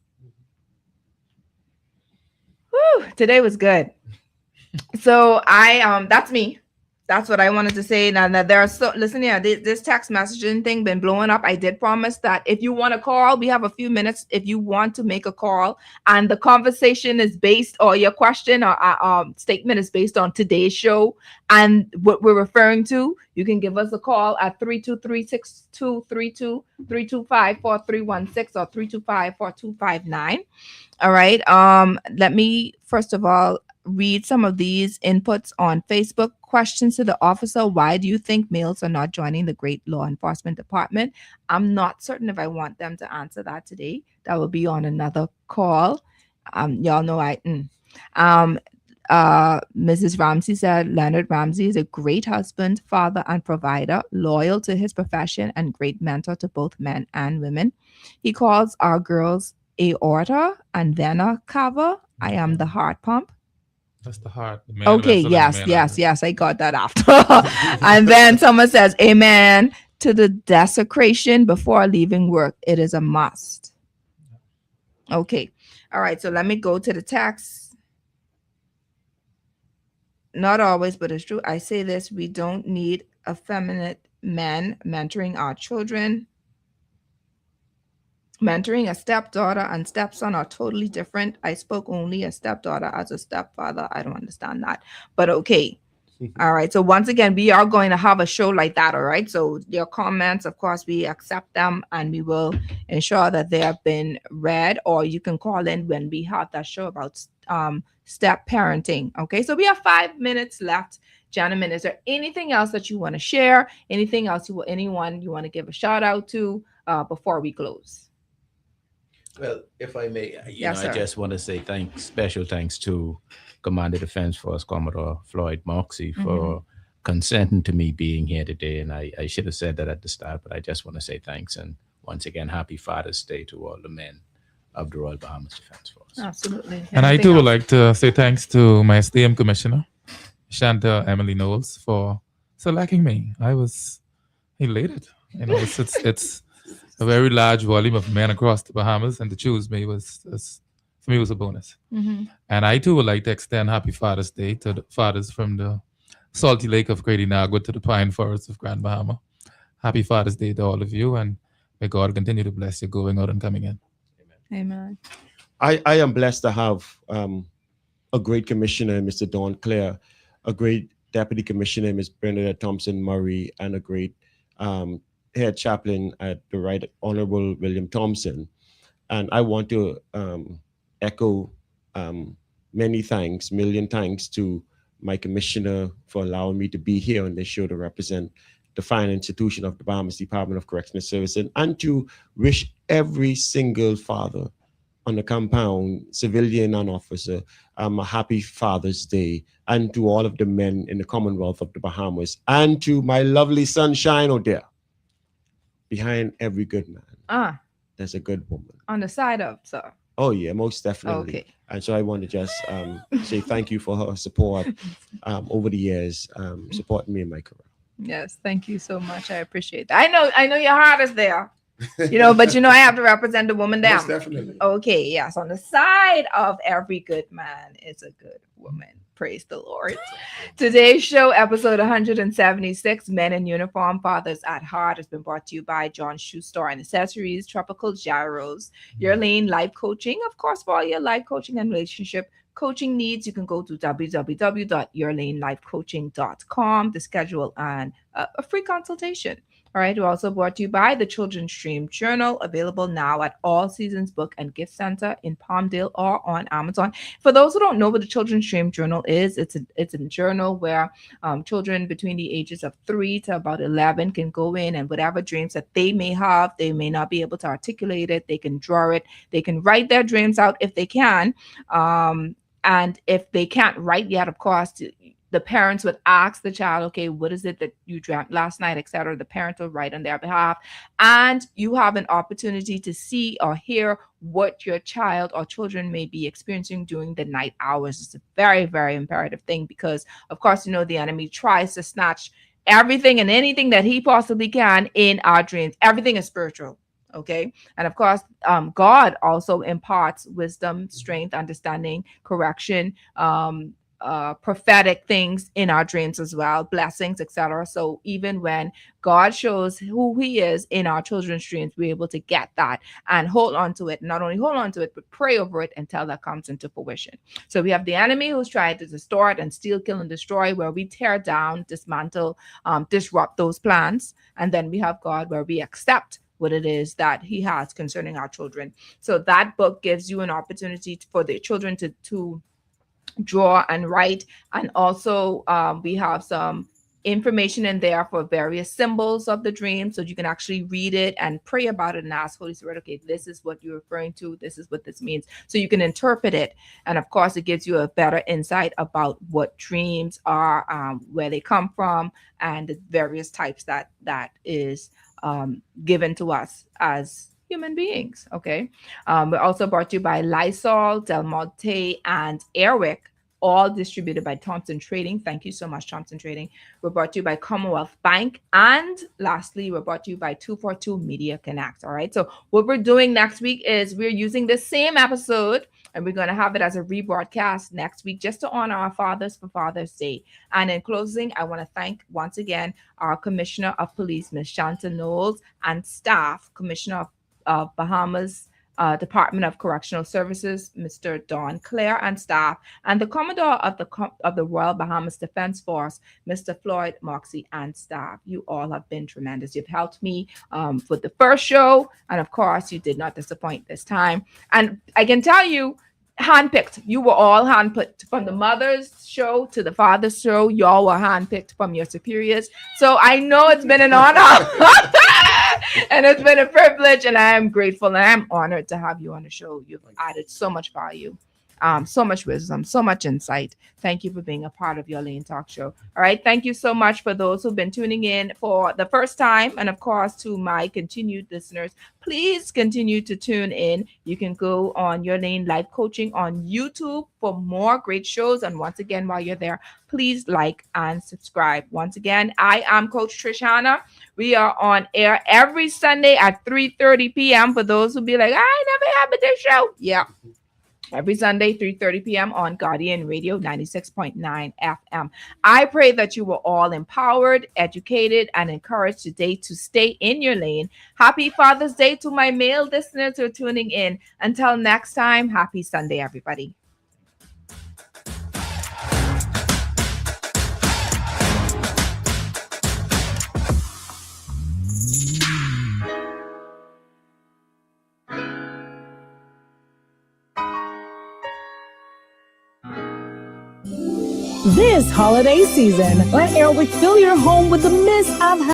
Whew, today was good. So that's me. That's what I wanted to say. Now that there are listen here, this text messaging thing been blowing up. I did promise that if you want to call, we have a few minutes. If you want to make a call and the conversation is based, or your question or statement is based on today's show and what we're referring to, you can give us a call at 323-6232, 325-4316, or 325-4259. All right. Let me first of all read some of these inputs on Facebook. Questions to the officer: why do you think males are not joining the great law enforcement department? I'm not certain if I want them to answer that today. That will be on another call. Y'all know Mrs. Ramsey said Leonard Ramsey is a great husband, father, and provider, loyal to his profession and great mentor to both men and women. He calls our girls aorta and vena cava. I am the heart pump. That's the heart. The Okay, yes, I got that after. And then someone says, amen to the desecration before leaving work. It is a must. Okay. All right. So let me go to the text. Not always, but it's true. I say this: we don't need effeminate men mentoring our children. Mentoring a stepdaughter and stepson are totally different. I spoke only a stepdaughter as a stepfather. I don't understand that, but okay. All right. So once again, we are going to have a show like that. All right. So your comments, of course, we accept them and we will ensure that they have been read, or you can call in when we have that show about step parenting. Okay. So we have 5 minutes left. Gentlemen, is there anything else that you want to share? Anything else anyone you want to give a shout out to before we close? Well, if I may, Yes, I just want to say special thanks to Commander Defense Force Commodore Floyd Moxie for consenting to me being here today. And I should have said that at the start, but I just want to say thanks. And once again, happy Father's Day to all the men of the Royal Bahamas Defence Force. Absolutely. And I too would like to say thanks to my esteemed commissioner, Shanta Emily Knowles, for selecting me. I was elated. It's a very large volume of men across the Bahamas, and to choose me was a bonus. And I too would like to extend Happy Father's Day to the fathers from the salty lake of Great Inagua to the pine forests of Grand Bahama. Happy Father's Day to all of you, and may God continue to bless you going out and coming in. Amen. I am blessed to have a great commissioner, Mr. Don Clare, a great deputy commissioner, Ms. Bernadette Thompson Murray, and a great head chaplain at the Right Honorable William Thompson. And I want to echo million thanks to my commissioner for allowing me to be here on this show to represent the fine institution of the Bahamas Department of Correctional Services, and to wish every single father on the compound, civilian and officer, a happy Father's Day, and to all of the men in the Commonwealth of the Bahamas, and to my lovely sunshine out there. Behind every good man, there's a good woman. On the side of, sir. Oh, yeah, most definitely. Okay. And so I want to just say thank you for her support over the years, supporting me in my career. Yes, thank you so much. I appreciate that. I know your heart is there. But I have to represent the woman down. Most definitely. Okay, yes. On the side of every good man is a good woman. Praise the Lord. Today's show, episode 176, Men in Uniform, Fathers at Heart, has been brought to you by John Shoe Store and Accessories, Tropical Gyros, Your Lane Life Coaching. Of course, for all your life coaching and relationship coaching needs, you can go to www.yourlanelifecoaching.com to schedule a free consultation. All right, we're also brought to you by the Children's Dream Journal, available now at All Seasons Book and Gift Center in Palmdale or on Amazon. For those who don't know what the Children's Dream Journal is, it's a journal where children between the ages of 3 to about 11 can go in, and whatever dreams that they may have, they may not be able to articulate it, they can draw it, they can write their dreams out if they can. And if they can't write yet, of course, the parents would ask the child, okay, what is it that you dreamt last night, etc. The parent will write on their behalf. And you have an opportunity to see or hear what your child or children may be experiencing during the night hours. It's a very, very imperative thing because, of course, the enemy tries to snatch everything and anything that he possibly can in our dreams. Everything is spiritual. Okay. And of course, God also imparts wisdom, strength, understanding, correction, prophetic things in our dreams as well, blessings, etc. So even when God shows who he is in our children's dreams, we're able to get that and hold on to it. Not only hold on to it, but pray over it until that comes into fruition. So we have the enemy who's trying to distort and steal, kill, and destroy, where we tear down, dismantle, disrupt those plans. And then we have God, where we accept what it is that he has concerning our children. So that book gives you an opportunity for the children to draw and write. And also we have some information in there for various symbols of the dream, so you can actually read it and pray about it and ask Holy Spirit, okay, this is what you're referring to, this is what this means, so you can interpret it. And of course, it gives you a better insight about what dreams are, where they come from, and the various types that is given to us as human beings. Okay. We're also brought to you by Lysol, Del Monte, and Airwick, all distributed by Thompson Trading. Thank you so much, Thompson Trading. We're brought to you by Commonwealth Bank. And lastly, we're brought to you by 242 Media Connect. All right. So what we're doing next week is we're using the same episode, and we're going to have it as a rebroadcast next week, just to honor our fathers for Father's Day. And in closing, I want to thank once again our Commissioner of Police, Ms. Shanta Knowles, and staff, Commissioner of Bahamas Department of Correctional Services, Mr. Don Clare, and staff, and the Commodore of the Royal Bahamas Defence Force, Mr. Floyd Moxie, and staff. You all have been tremendous. You've helped me with the first show, and of course, you did not disappoint this time. And I can tell you, handpicked. You were all handpicked from the mother's show to the father's show. Y'all were handpicked from your superiors. So I know it's been an honor. And it's been a privilege, and I am grateful, and I'm honored to have you on the show. You've added so much value, so much wisdom, so much insight. Thank you for being a part of Your Lane Talk Show. All right. Thank you so much for those who've been tuning in for the first time. And of course, to my continued listeners, please continue to tune in. You can go on Your Lane Life Coaching on YouTube for more great shows. And once again, while you're there, please like and subscribe. Once again, I am Coach Trish. We are on air every Sunday at 3:30 p.m. For those who be like, I never have a this show. Yeah. Every Sunday, 3:30 p.m. on Guardian Radio 96.9 FM. I pray that you were all empowered, educated, and encouraged today to stay in your lane. Happy Father's Day to my male listeners who are tuning in. Until next time, happy Sunday, everybody. This holiday season, let Airwick fill your home with the mist of